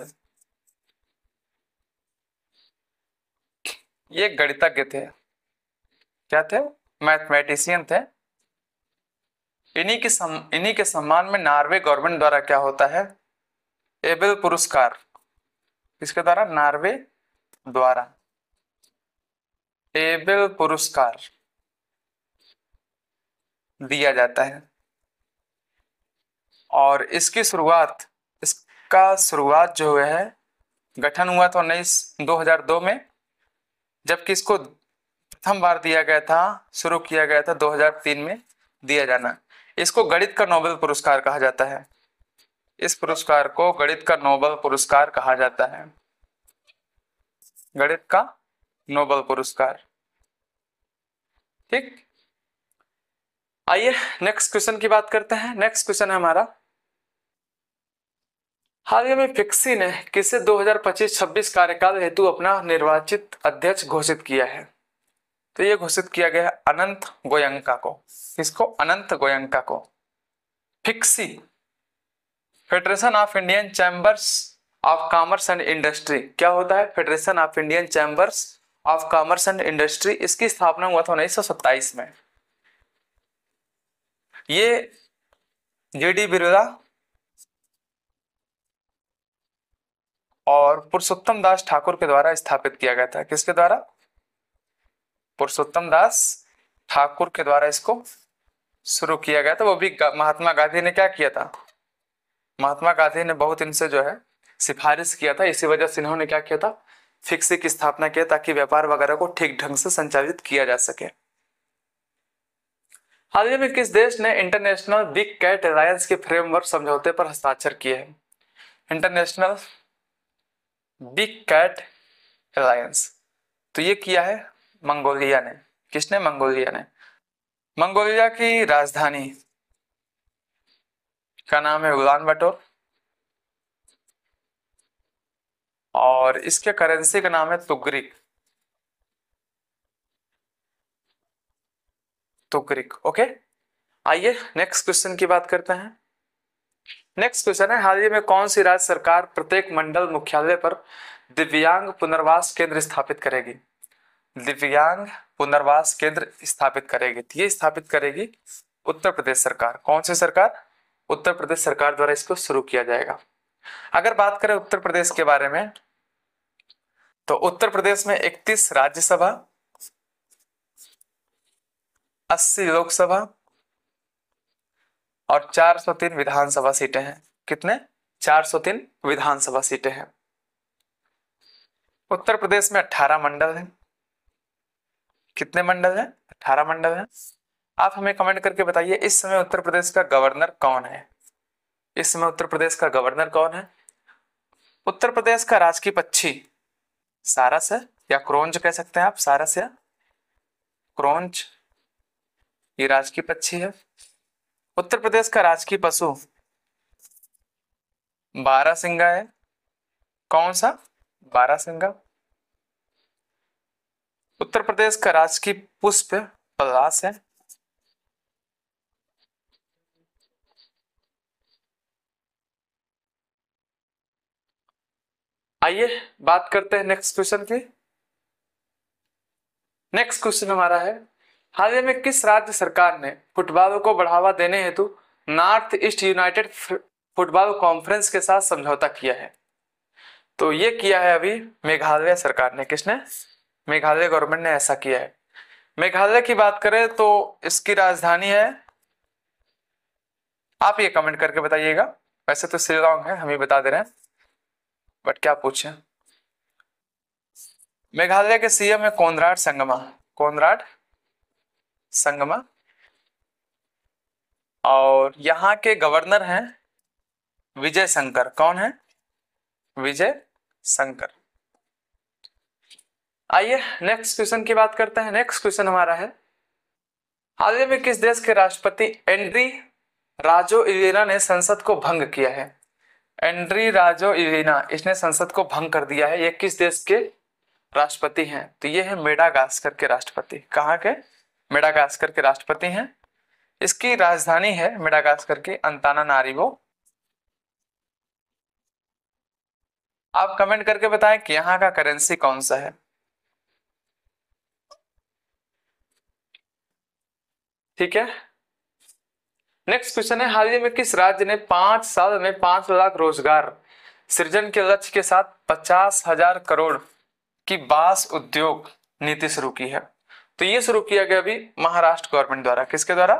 ये गणितज्ञ थे। क्या थे? मैथमेटिशियन थे। इन्हीं के सम्मान में नॉर्वे गवर्नमेंट द्वारा क्या होता है? एबेल पुरस्कार। किसके द्वारा? नॉर्वे द्वारा एबेल पुरस्कार दिया जाता है। और इसका शुरुआत जो है, गठन हुआ था 2002 में। जबकि इसको प्रथम बार दिया गया था, शुरू किया गया था 2003 में दिया जाना। इसको गणित का नोबेल पुरस्कार कहा जाता है। इस पुरस्कार को गणित का नोबेल पुरस्कार कहा जाता है। गणित का नोबेल पुरस्कार। ठीक। आइए नेक्स्ट क्वेश्चन की बात करते हैं। नेक्स्ट क्वेश्चन है हमारा, हाल ही में फिक्सी ने किसे 2025-26 कार्यकाल हेतु अपना निर्वाचित अध्यक्ष घोषित किया है? तो ये घोषित किया गया है अनंत गोयंका को। किसको? अनंत गोयंका को। Fixie federation of Indian chambers of commerce and industry. क्या होता है? Federation of Indian chambers of commerce and industry. इसकी स्थापना हुआ था 1927 में। ये जेडी बिरला और पुरुषोत्तम दास ठाकुर के द्वारा स्थापित किया गया था। किसके द्वारा? पुरुषोत्तम दास ठाकुर के द्वारा इसको शुरू किया गया था। वो भी महात्मा गांधी ने क्या किया था? महात्मा गांधी ने बहुत इनसे जो है सिफारिश किया था। इसी वजह से इन्होंने क्या किया था? फिक्सी की स्थापना किया ताकि व्यापार वगैरह को ठीक ढंग से संचालित किया जा सके। हाल ही में किस देश ने इंटरनेशनल बिग कैट अलायंस के फ्रेमवर्क समझौते पर हस्ताक्षर किए हैं? International big cat alliance. तो ये किया है मंगोलिया ने। किसने? मंगोलिया ने। मंगोलिया की राजधानी का नाम है उलान बटोर और इसके करेंसी का नाम है तुगरिक। तुगरिक। ओके। आइए नेक्स्ट क्वेश्चन की बात करते हैं। नेक्स्ट क्वेश्चन है, हाल ही में कौन सी राज्य सरकार प्रत्येक मंडल मुख्यालय पर दिव्यांग पुनर्वास केंद्र स्थापित करेगी? दिव्यांग पुनर्वास केंद्र स्थापित करेगी। ये स्थापित करेगी उत्तर प्रदेश सरकार। कौन सी सरकार? उत्तर प्रदेश सरकार द्वारा इसको शुरू किया जाएगा। अगर बात करें उत्तर प्रदेश के बारे में, तो उत्तर प्रदेश में 31 राज्यसभा, 80 लोकसभा और 403 विधानसभा सीटें हैं। कितने? 403 विधानसभा सीटें हैं। उत्तर प्रदेश में 18 मंडल हैं। कितने मंडल हैं? 18 मंडल हैं। आप हमें कमेंट करके बताइए इस समय उत्तर प्रदेश का गवर्नर कौन है? इस समय उत्तर प्रदेश का गवर्नर कौन है? उत्तर प्रदेश का राजकीय पक्षी सारस है, या क्रोंच कह सकते हैं आप। सारस या क्रोंच, ये राजकीय पक्षी है। उत्तर प्रदेश का राजकीय पशु बारहसिंगा है। कौन सा? बारहसिंगा। उत्तर प्रदेश का राजकीय पुष्प पलाश है। आइए बात करते हैं नेक्स्ट क्वेश्चन की। नेक्स्ट क्वेश्चन हमारा है, हाल ही में किस राज्य सरकार ने फुटबॉल को बढ़ावा देने हेतु north east United football conference के साथ समझौता किया है? तो ये किया है अभी मेघालय सरकार ने। किसने? मेघालय गवर्नमेंट ने ऐसा किया है। मेघालय की बात करें तो इसकी राजधानी है, आप ये कमेंट करके बताइएगा। वैसे तो शिलांग है, हम ही बता दे रहे हैं, बट क्या पूछें। मेघालय के सीएम है कोनराड संगमा। कोनराड संगमा। और यहाँ के गवर्नर हैं विजय शंकर। कौन है? विजय शंकर। आइए नेक्स्ट क्वेश्चन की बात करते हैं। नेक्स्ट क्वेश्चन हमारा है, हाल ही में किस देश के राष्ट्रपति एंड्री राजोइलिना ने संसद को भंग किया है? एंड्री राजोइलिना, इसने संसद को भंग कर दिया है। ये किस देश के राष्ट्रपति हैं? तो ये है मेडागास्कर के राष्ट्रपति। कहाँ के? मेडागास्कर के राष्ट्रपति हैं। इसकी राजधानी है मेडागास्कर की अंतानानारिवो। आप कमेंट करके बताएं कि यहाँ का करेंसी कौन सा है। ठीक है। नेक्स्ट क्वेश्चन है, हाल ही में किस राज्य ने 5 साल में 5 लाख रोजगार सृजन के लक्ष्य के साथ 50,000 करोड़ की बांस उद्योग नीति शुरू की है? तो ये शुरू किया गया अभी महाराष्ट्र गवर्नमेंट द्वारा। किसके द्वारा?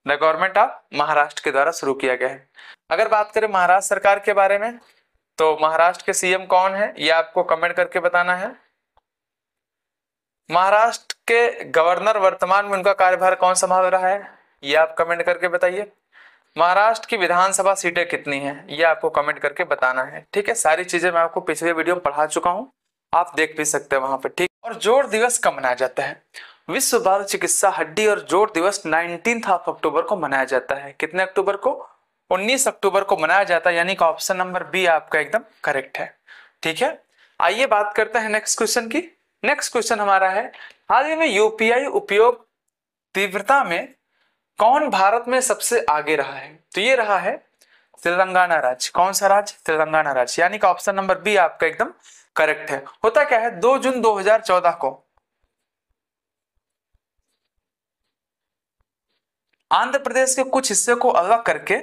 द गवर्नमेंट ऑफ महाराष्ट्र के द्वारा शुरू किया गया है। अगर बात करें महाराष्ट्र सरकार के बारे में, तो महाराष्ट्र के सीएम कौन है, ये आपको कमेंट करके बताना है। महाराष्ट्र के गवर्नर वर्तमान में उनका कार्यभार कौन संभाल रहा है, ये आप कमेंट करके बताइए। महाराष्ट्र की विधानसभा सीटें कितनी हैं, ये आपको कमेंट करके बताना है। ठीक है, सारी चीजें मैं आपको पिछले वीडियो में पढ़ा चुका हूं, आप देख भी सकते हैं वहां पे। ठीक। और जोड़ दिवस कब मनाया जाता है? विश्व बाल चिकित्सा हड्डी और जोड़ दिवस 19 अक्टूबर को मनाया जाता है। कितने अक्टूबर को? 19 अक्टूबर को मनाया जाता है, यानी कि ऑप्शन नंबर बी आपका एकदम करेक्ट है। ठीक है। आइए बात करते हैं नेक्स्ट क्वेश्चन की। नेक्स्ट क्वेश्चन हमारा है, हाल ही में यूपीआई उपयोग तीव्रता में कौन भारत में सबसे आगे रहा है? तो ये रहा है तेलंगाना राज्य। कौन सा राज्य? तेलंगाना राज्य, यानी कि ऑप्शन नंबर बी आपका एकदम करेक्ट है। होता क्या है, 2 जून 2014 को आंध्र प्रदेश के कुछ हिस्से को अलग करके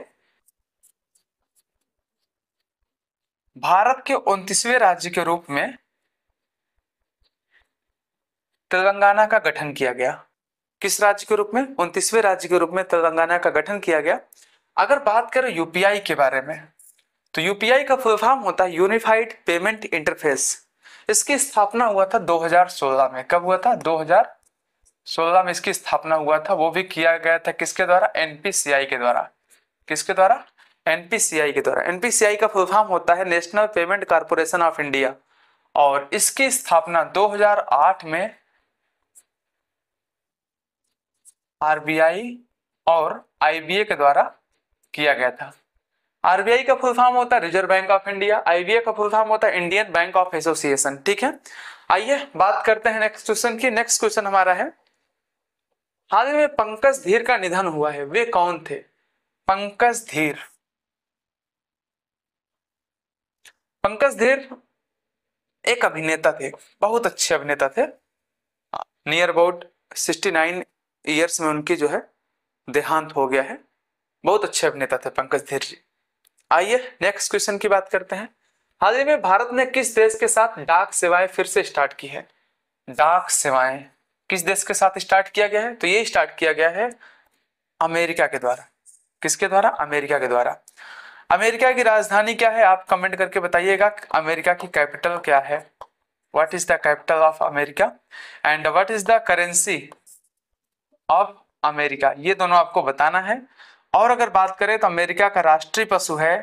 भारत के 29वें राज्य के रूप में तेलंगाना का गठन किया गया। किस राज्य के रूप में? 29वें राज्य के रूप में तेलंगाना का गठन किया गया। अगर बात करें यूपीआई के बारे में, तो यूपीआई का फुल फॉर्म होता है यूनिफाइड पेमेंट इंटरफेस। इसकी स्थापना हुआ था 2016 में। कब हुआ था? 2016 में इसकी स्थापना हुआ था। वो भी किया गया था किसके द्वारा? एनपीसीआई के द्वारा। किसके द्वारा? एनपीसीआई के द्वारा। एनपीसीआई का फुल फॉर्म होता है national payment corporation of India, और इसकी स्थापना 2008 में आरबीआई और आईबीए के द्वारा किया गया था। आरबीआई का फुल फॉर्म होता है reserve bank of India, IBA का फुल फॉर्म होता है इंडियन बैंक ऑफ एसोसिएशन। ठीक है। आइए बात करते हैं नेक्स्ट क्वेश्चन की। नेक्स्ट क्वेश्चन हमारा है, हाल ही में पंकज धीर का निधन हुआ है, वे कौन थे? पंकज धीर। पंकज धीर एक अभिनेता थे, बहुत अच्छे अभिनेता थे। नियर अबाउट 69 ईयर्स में उनकी जो है देहांत हो गया है। बहुत अच्छे अभिनेता थे पंकज धीर जी। आइए नेक्स्ट क्वेश्चन की बात करते हैं। हाल ही में भारत ने किस देश के साथ डाक सेवाएं फिर से स्टार्ट की है? डाक सेवाएं किस देश के साथ स्टार्ट किया गया है? तो ये स्टार्ट किया गया है अमेरिका के द्वारा। किसके द्वारा? अमेरिका के द्वारा। अमेरिका की राजधानी क्या है, आप कमेंट करके बताइएगा। अमेरिका की कैपिटल क्या है? What is the capital of America and what is the currency of America, ये दोनों आपको बताना है। और अगर बात करें तो अमेरिका का राष्ट्रीय पशु है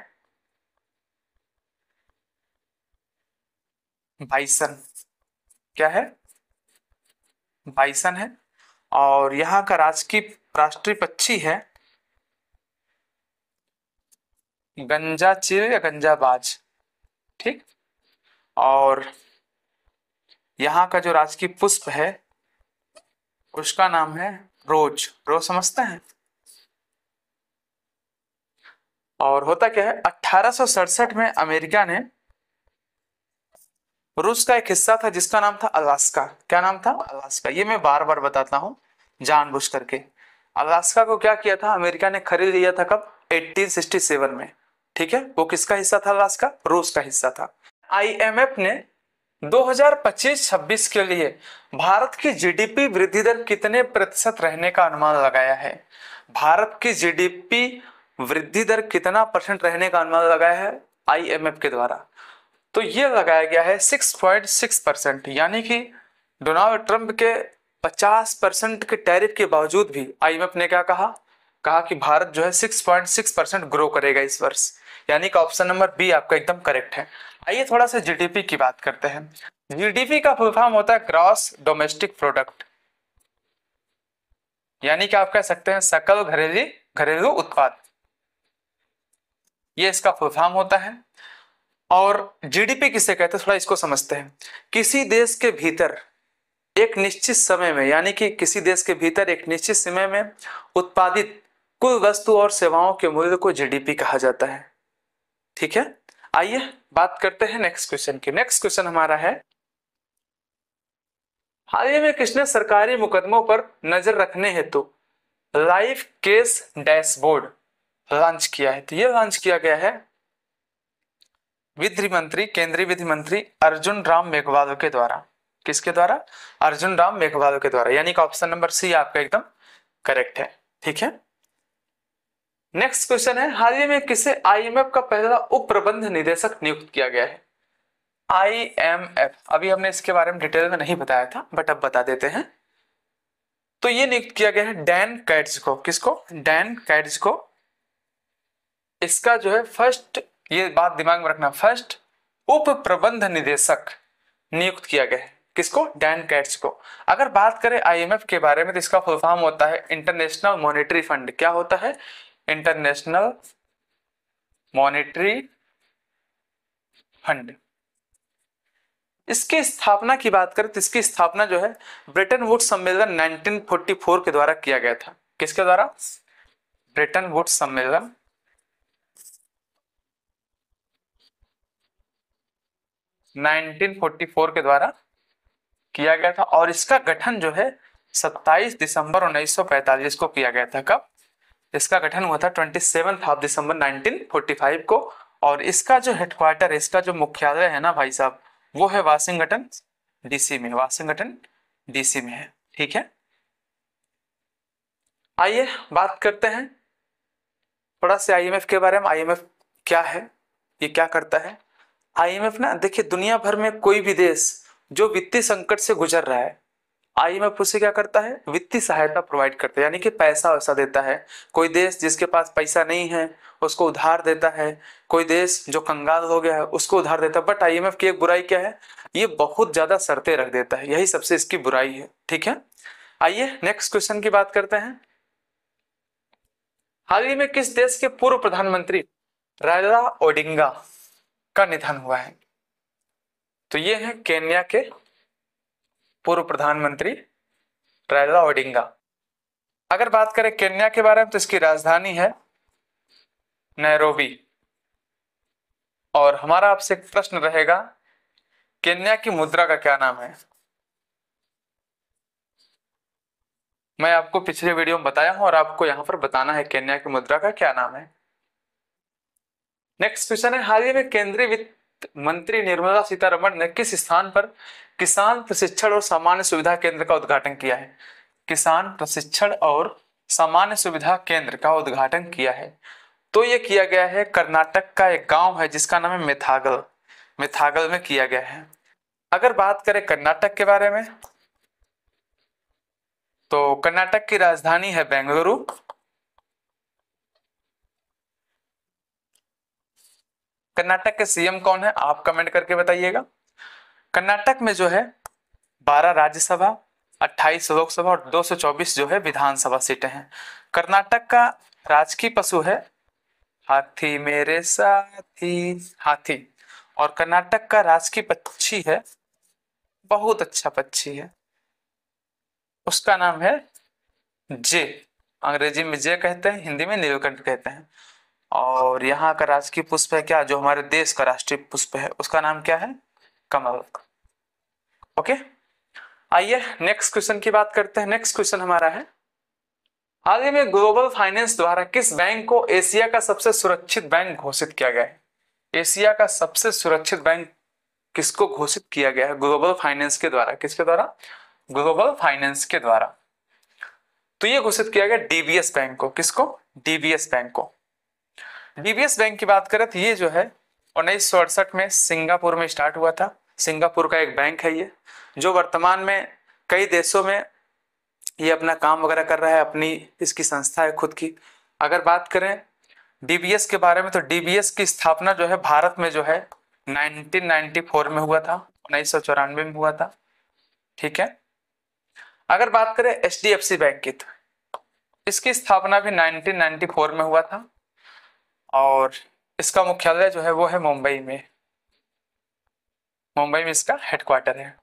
बाइसन। क्या है? बाइसन है। और यहाँ का राष्ट्रीय पक्षी है गंजा चील या गंजाबाज। ठीक। और यहाँ का जो राजकीय पुष्प है उसका नाम है रोज। रोज समझते हैं। और होता क्या है, 1867 में अमेरिका ने रूस का एक हिस्सा था जिसका नाम था अलास्का। क्या नाम था? अलास्का। ये मैं बार बार बताता हूँ जानबूझ करके। अलास्का को क्या किया था, अमेरिका ने खरीद लिया था कब? 1867 में। ठीक है, वो किसका हिस्सा था? अलास्का रूस का हिस्सा था। आईएमएफ ने 2025-26 के लिए भारत की जीडीपी वृद्धि दर कितने प्रतिशत रहने का अनुमान लगाया है? भारत की जीडीपी वृद्धि दर कितना परसेंट रहने का अनुमान लगाया है आईएमएफ के द्वारा? तो ये लगाया गया है 6.6%। यानी कि डोनाल्ड ट्रंप के 50% के टैरिफ के बावजूद भी आईएमएफ ने क्या कहा? कहा कि भारत जो है 6.6% ग्रो करेगा इस वर्ष। यानी कि ऑप्शन नंबर बी आपका एकदम करेक्ट है। आइए थोड़ा सा जीडीपी की बात करते हैं। जीडीपी का फुल फॉर्म होता है ग्रॉस डोमेस्टिक प्रोडक्ट, यानी कि आप कह सकते हैं सकल घरेलू उत्पाद, ये इसका फुल फॉर्म होता है। और जीडीपी किसे कहते हैं, थोड़ा इसको समझते हैं। किसी देश के भीतर एक निश्चित समय में, यानी कि किसी देश के भीतर एक निश्चित समय में उत्पादित कुल वस्तु और सेवाओं के मूल्य को जीडीपी कहा जाता है। ठीक है, आइए बात करते हैं नेक्स्ट क्वेश्चन की। नेक्स्ट क्वेश्चन हमारा है, हाल ही में किसने सरकारी मुकदमों पर नजर रखने हेतु लाइव केस डैशबोर्ड लॉन्च किया है? तो ये लॉन्च किया गया है विधि मंत्री, केंद्रीय विधि मंत्री अर्जुन राम मेघवाल के द्वारा। किसके द्वारा? अर्जुन राम मेघवाल के द्वारा। यानी कि ऑप्शन नंबर सी आपका एकदम करेक्ट है। ठीक है, नेक्स्ट क्वेश्चन है, हाल ही में किसे आईएमएफ का पहला उप प्रबंध निदेशक नियुक्त किया गया है? आईएमएफ, अभी हमने इसके बारे में डिटेल में नहीं बताया था, बट अब बता देते हैं। तो ये नियुक्त किया गया है डैन कैट्स को। किसको? डैन कैट्स को। इसका जो है फर्स्ट, ये बात दिमाग में रखना, फर्स्ट उप प्रबंध निदेशक नियुक्त किया गया है। किसको? डैन कैट्स को। अगर बात करें आईएमएफ के बारे में तो इसका फुल फॉर्म होता है इंटरनेशनल मॉनेटरी फंड। क्या होता है? International monetary fund. इसकी स्थापना की बात करें तो इसकी स्थापना जो है ब्रेटन वुड्स सम्मेलन 1944 के द्वारा किया गया था। किसके द्वारा? ब्रेटन वुड्स सम्मेलन 1944 के द्वारा किया गया था। और इसका गठन जो है 27 दिसंबर 1945 को किया गया था। कब इसका गठन हुआ था? 27 दिसंबर 1945 को। और इसका जो हेडक्वार्टर है, इसका जो मुख्यालय है ना भाई साहब, वो है वाशिंगटन डीसी में। वाशिंगटन डीसी में है। ठीक है, आइए बात करते हैं थोड़ा सा आईएमएफ के बारे में। आईएमएफ क्या है, ये क्या करता है? आईएमएफ ना, देखिए दुनिया भर में कोई भी देश जो वित्तीय संकट से गुजर रहा है, आईएमएफ उसे क्या करता है? वित्तीय सहायता प्रोवाइड करता है, यानी कि पैसा वैसा देता है। कोई देश जिसके पास पैसा नहीं है उसको उधार देता है, कोई देश जो कंगाल हो गया है उसको उधार देता है। बट आईएमएफ की एक बुराई क्या है? ये बहुत ज्यादा शर्तें रख देता है, यही सबसे इसकी बुराई है। ठीक है, आइए नेक्स्ट क्वेश्चन की बात करते हैं। हाल ही में किस देश के पूर्व प्रधानमंत्री रायला ओडिंगा का निधन हुआ है? तो ये है केन्या के पूर्व प्रधानमंत्री रायला ओडिंगा। अगर बात करें केन्या के बारे में तो इसकी राजधानी है नैरोबी। और हमारा आपसे एक प्रश्न रहेगा, केन्या की मुद्रा का क्या नाम है? मैं आपको पिछले वीडियो में बताया हूं और आपको यहां पर बताना है केन्या की मुद्रा का क्या नाम है। नेक्स्ट क्वेश्चन है, हाल ही में केंद्रीय वित्त मंत्री निर्मला सीतारमण ने किस स्थान पर किसान प्रशिक्षण और सामान्य सुविधा केंद्र का उद्घाटन किया है? किसान प्रशिक्षण और सामान्य सुविधा केंद्र का उद्घाटन किया है। तो ये किया गया है कर्नाटक का एक गांव है जिसका नाम है मेथागल। मेथागल में किया गया है। अगर बात करें कर्नाटक के बारे में तो कर्नाटक की राजधानी है बेंगलुरु। कर्नाटक के सीएम कौन है आप कमेंट करके बताइएगा। कर्नाटक में जो है 12 राज्यसभा, 28 लोकसभा और 224 जो है विधानसभा सीटें हैं। कर्नाटक का राजकीय पशु है हाथी मेरे साथी, हाथी। और कर्नाटक का राजकीय पक्षी है, बहुत अच्छा पक्षी है, उसका नाम है जे। अंग्रेजी में जे कहते हैं, हिंदी में नीलकंठ कहते हैं। और यहाँ का राजकीय पुष्प है क्या, जो हमारे देश का राष्ट्रीय पुष्प है, उसका नाम क्या है? कमल। ओके, आइए नेक्स्ट क्वेश्चन की बात करते हैं। नेक्स्ट क्वेश्चन हमारा है, हाल ही में ग्लोबल फाइनेंस द्वारा किस बैंक को एशिया का सबसे सुरक्षित बैंक घोषित किया गया है? एशिया का सबसे सुरक्षित बैंक किसको घोषित किया गया है ग्लोबल फाइनेंस के द्वारा? किसके द्वारा? ग्लोबल फाइनेंस के द्वारा। तो ये घोषित किया गया डीबीएस बैंक को। किसको? डीबीएस बैंक को। डीबीएस बैंक की बात करें तो ये जो है 1968 में सिंगापुर में स्टार्ट हुआ था। सिंगापुर का एक बैंक है ये, जो वर्तमान में कई देशों में ये अपना काम वगैरह कर रहा है, अपनी इसकी संस्था है खुद की। अगर बात करें डीबीएस के बारे में तो डीबीएस की स्थापना जो है भारत में जो है 1994 में हुआ था, 1994 में हुआ था। ठीक है। अगर बात करें एचडीएफसी बैंक की तो इसकी स्थापना भी 1994 में हुआ था और इसका मुख्यालय जो है वो है मुंबई में। मुंबई में इसका हेडक्वार्टर है।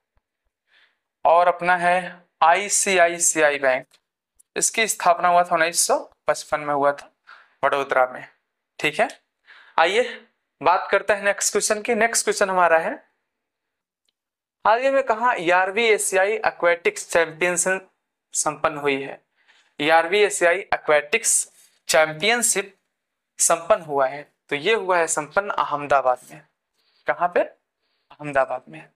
और अपना है आईसीआईसीआई बैंक, इसकी स्थापना हुआ था 1955 में हुआ था, वडोदरा में। ठीक है। आइए बात करते हैं नेक्स्ट क्वेश्चन की। नेक्स्ट क्वेश्चन हमारा है, हाल ही में कहाँ 11वीं एशियाई एक्वेटिक्स चैंपियनशिप संपन्न हुई है? 11वीं एशियाई एक्वेटिक्स चैंपियनशिप संपन्न हुआ है, तो ये हुआ है संपन्न अहमदाबाद में। कहाँ पे? अहमदाबाद में।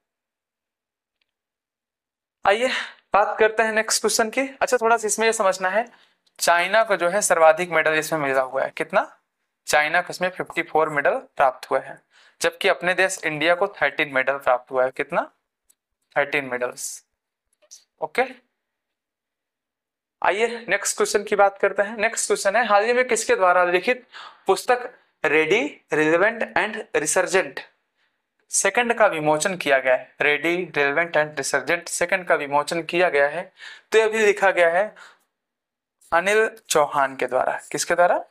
आइए बात करते हैं नेक्स्ट क्वेश्चन की। अच्छा, थोड़ा सा इसमें ये समझना है, चाइना को जो है सर्वाधिक मेडल इसमें मिला हुआ है। कितना? चाइना को इसमें 54 मेडल प्राप्त हुए हैं, जबकि अपने देश इंडिया को 13 मेडल प्राप्त हुआ है। कितना? 13 मेडल्स। ओके। आइए नेक्स्ट क्वेश्चन की बात करते हैं। नेक्स्ट क्वेश्चन है, हाल ही में किसके द्वारा लिखित पुस्तक ready, relevant and resurgent second का विमोचन किया गया है? Ready, relevant and resurgent second का विमोचन किया गया है, तो यह भी लिखा गया है अनिल चौहान के द्वारा। किसके द्वारा?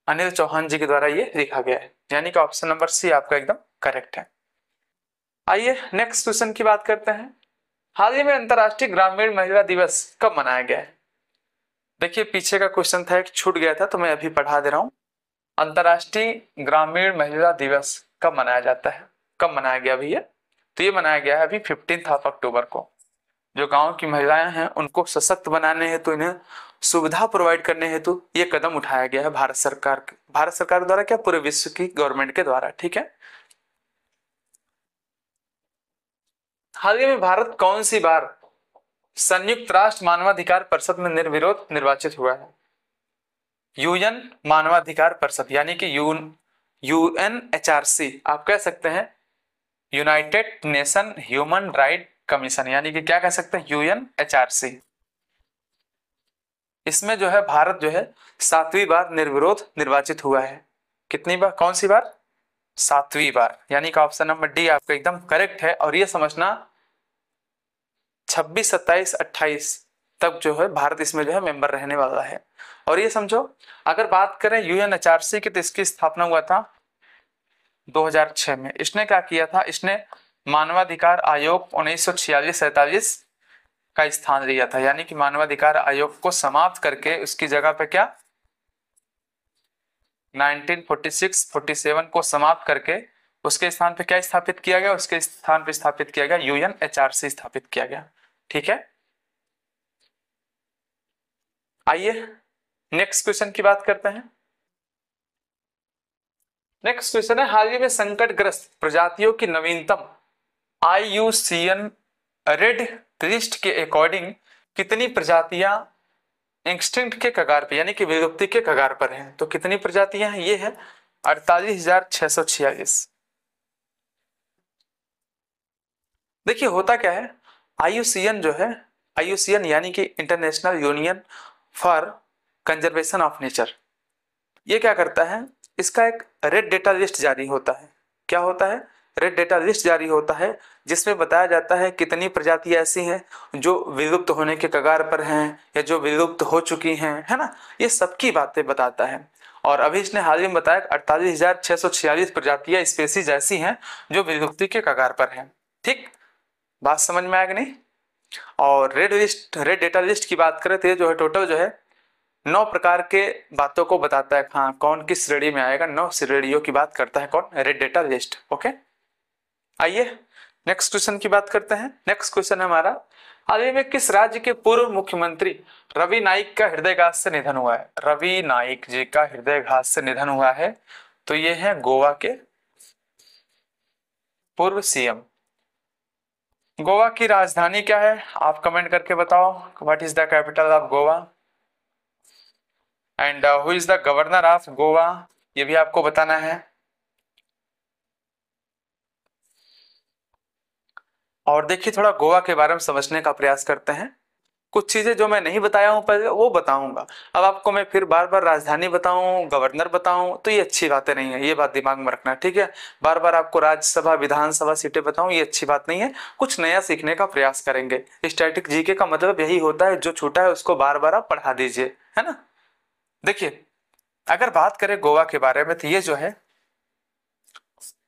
अनिल चौहान जी के द्वारा ये लिखा गया है, यानी कि ऑप्शन नंबर सी आपका एकदम करेक्ट है। आइए नेक्स्ट क्वेश्चन की बात करते हैं, हाल ही में अंतरराष्ट्रीय ग्रामीण महिला दिवस कब मनाया गया है? देखिए पीछे का क्वेश्चन था, एक छूट गया था, तो मैं अभी पढ़ा दे रहा हूं। अंतरराष्ट्रीय ग्रामीण महिला दिवस कब मनाया जाता है? कब मनाया गया भैया? तो ये मनाया गया है अभी 15 अक्टूबर को। जो गांव की महिलाएं हैं उनको सशक्त बनाने हेतु, इन्हें सुविधा प्रोवाइड करने हेतु ये कदम उठाया गया है भारत सरकार द्वारा, क्या पूरे विश्व की गवर्नमेंट के द्वारा। ठीक है। हाल ही में भारत कौन सी बार संयुक्त राष्ट्र मानवाधिकार परिषद में निर्विरोध निर्वाचित हुआ है? यूएन मानवाधिकार परिषद, यानी कि यूएनएचआरसी आप कह सकते हैं, United nation human right commission, यानी कि क्या कह सकते हैं? यूएनएचआरसी। इसमें जो है भारत जो है 7वीं बार निर्विरोध निर्वाचित हुआ है। कितनी बार? कौन सी बार? 7वीं बार, यानी कि ऑप्शन नंबर डी आपका एकदम करेक्ट है। और ये समझना 26, 27, 28 तक जो है भारत इसमें जो है मेंबर रहने वाला है। और ये समझो, अगर बात करें यूएनएचआरसी की, तो इसकी स्थापना हुआ था 2006 में। इसने क्या किया था? इसने मानवाधिकार आयोग 1946-47 का स्थान लिया था, यानी कि मानवाधिकार आयोग को समाप्त करके उसकी जगह पे क्या 1946-47 को समाप्त करके उसके स्थान पे क्या स्थापित किया गया? उसके स्थान पे स्थापित किया गया यूएनएचआरसी स्थापित किया गया। ठीक है। आइए नेक्स्ट क्वेश्चन की बात करते हैं। नेक्स्ट क्वेश्चन है, हाल ही में संकटग्रस्त प्रजातियों की नवीनतम IUCN रेड लिस्ट के अकॉर्डिंग कितनी प्रजातियां एक्सटिंक्ट के कगार पर, यानी कि विलुप्ति के कगार पर हैं? तो कितनी प्रजातियां हैं? ये है 48,646। देखिए होता क्या है, IUCN जो है, IUCN यानी कि international union for conservation of nature, ये क्या करता है? इसका एक रेड डेटा लिस्ट जारी होता है। क्या होता है? रेड डेटा लिस्ट जारी होता है, जिसमें बताया जाता है कितनी प्रजातियां ऐसी हैं जो विलुप्त होने के कगार पर हैं या जो विलुप्त हो चुकी हैं, है ना? ये सबकी बातें बताता है। और अभी इसने हाल ही में बताया 48,646 प्रजातियां, स्पेसीज ऐसी हैं जो विलुप्ति के कगार पर हैं। ठीक, बात समझ में आएगा नहीं? और रेड डेटा लिस्ट की बात करें तो ये जो है टोटल जो है 9 प्रकार के बातों को बताता है। हाँ, कौन किस श्रेणी में आएगा, 9 श्रेणियों की बात करता है कौन? Red data list. ओके, आइए नेक्स्ट क्वेश्चन की बात करते हैं। नेक्स्ट क्वेश्चन है हमारा, हाल ही में किस राज्य के पूर्व मुख्यमंत्री रवि नाइक का हृदयघात से निधन हुआ है? रवि नाइक जी का हृदयघात से निधन हुआ है, तो ये है गोवा के पूर्व सीएम। गोवा की राजधानी क्या है? आप कमेंट करके बताओ, what is the capital of Goa and who is the governor of Goa, ये भी आपको बताना है। और देखिए थोड़ा गोवा के बारे में समझने का प्रयास करते हैं। कुछ चीजें जो मैं नहीं बताया हूं पहले वो बताऊंगा। अब आपको मैं फिर बार बार राजधानी बताऊं, गवर्नर बताऊं, तो ये अच्छी बातें नहीं है, ये बात दिमाग में रखना, ठीक है। बार बार आपको राज्यसभा विधानसभा सीटें बताऊं, ये अच्छी बात नहीं है। कुछ नया सीखने का प्रयास करेंगे। स्टैटिक जीके का मतलब यही होता है, जो छूटा है उसको बार बार आप पढ़ा दीजिए, है ना। देखिए अगर बात करें गोवा के बारे में, तो ये जो है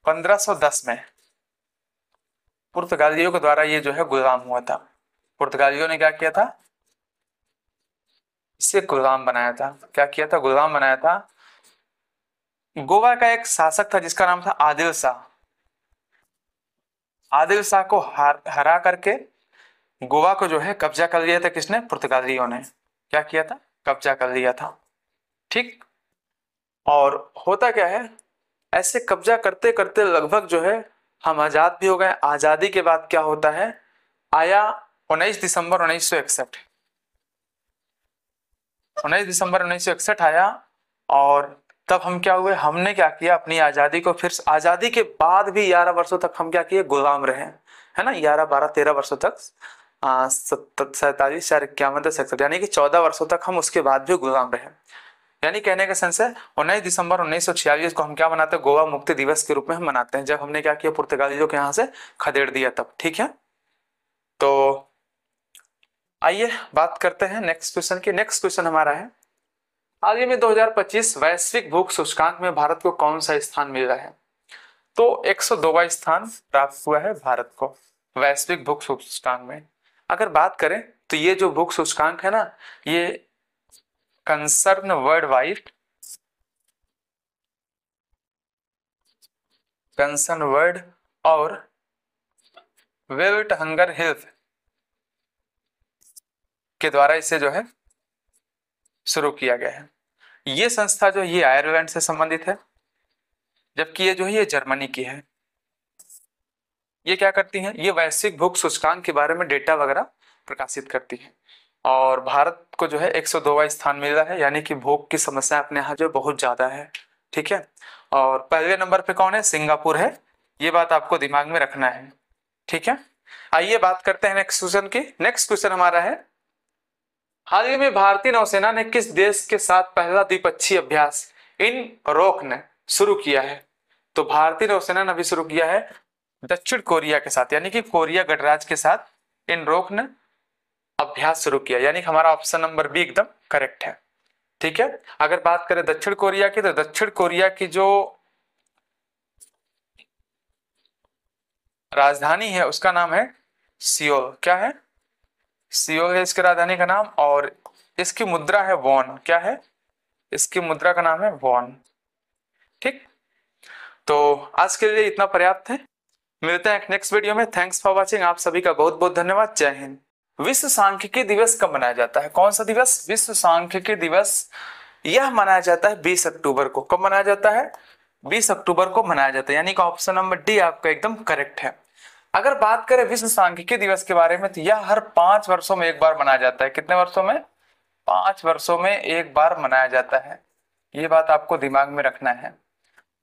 1510 में पुर्तगालियों के द्वारा ये जो है गुलाम हुआ था। पुर्तगालियों ने क्या किया था? इसे गुलाम बनाया था। क्या किया था? गुलाम बनाया था। गोवा का एक शासक था जिसका नाम था आदिल शाह। आदिल शाह को हरा करके गोवा को जो है कब्जा कर लिया था। किसने? पुर्तगालियों ने। क्या किया था? कब्जा कर लिया था, ठीक। और होता क्या है, ऐसे कब्जा करते करते लगभग जो है हम आजाद भी हो गए। आजादी के बाद क्या होता है, आया 19 दिसंबर 1961। 19 दिसंबर 1961 आया, और तब हम क्या हुए, हमने क्या किया, अपनी आजादी को फिर, आजादी के बाद भी 11 वर्षों तक हम क्या किए, गुलाम रहे, है ना। 11 12 13 वर्षों तक, 47 4 51 67, यानी कि 14 वर्षों तक हम उसके बाद भी गुलाम रहे। यानी कहने का सेंस है 19 दिसंबर 1946 को हम क्या मनाते हैं, गोवा मुक्ति दिवस के रूप में हम मनाते हैं, जब हमने क्या किया, पुर्तगालियों के यहाँ से खदेड़ दिया तब, ठीक है। तो आइए बात करते हैं नेक्स्ट क्वेश्चन की। नेक्स्ट क्वेश्चन हमारा है, हाल ही में 2025 वैश्विक भूख सूचकांक में भारत को कौन सा स्थान मिला है? तो 102वां स्थान प्राप्त हुआ है भारत को वैश्विक भूख सूचकांक में। अगर बात करें तो ये जो भूख सूचकांक है ना, ये concern world wide, concern world और वर्ल्ड हंगर हेल्थ के द्वारा इसे जो है शुरू किया गया है। ये संस्था जो ये आयरलैंड से संबंधित है, जबकि ये जो है ये जर्मनी की है। ये क्या करती हैं, ये वैश्विक भूख सूचकांक के बारे में डेटा वगैरह प्रकाशित करती है। और भारत को जो है 102वां स्थान मिला है, यानी कि भूख की समस्या अपने यहाँ जो बहुत ज्यादा है, ठीक है। और पहले नंबर पे कौन है? सिंगापुर है। ये बात आपको दिमाग में रखना है, ठीक है। आइए बात करते हैं नेक्स्ट क्वेश्चन की। नेक्स्ट क्वेश्चन हमारा है, हाल ही में भारतीय नौसेना ने किस देश के साथ पहला द्विपक्षीय अभ्यास इन रोक ने शुरू किया है? तो भारतीय नौसेना ने अभी शुरू किया है दक्षिण कोरिया के साथ, यानी कि कोरिया गणराज्य के साथ इन रोक ने अभ्यास शुरू किया, यानी हमारा ऑप्शन नंबर बी एकदम करेक्ट है, ठीक है। अगर बात करें दक्षिण कोरिया की, तो दक्षिण कोरिया की जो राजधानी है उसका नाम है सियोल। क्या है? सियोल है इसकी राजधानी का नाम, और इसकी मुद्रा है वॉन। क्या है? इसकी मुद्रा का नाम है वॉन, ठीक। तो आज के लिए इतना पर्याप्त है। मिलते हैं नेक्स्ट वीडियो में। Thanks for watching. आप सभी का बहुत बहुत धन्यवाद। जय हिंद। विश्व सांख्यिकी दिवस कब मनाया जाता है? कौन सा दिवस? विश्व सांख्यिकी दिवस यह मनाया जाता है 20 अक्टूबर को। कब मनाया जाता है? 20 अक्टूबर को मनाया जाता है, यानी कि ऑप्शन नंबर डी आपका एकदम करेक्ट है। अगर बात करें विश्व सांख्यिकी दिवस के बारे में, तो यह हर 5 वर्षों में एक बार मनाया जाता है। कितने वर्षों में? 5 वर्षों में एक बार मनाया जाता है। ये बात आपको दिमाग में रखना है।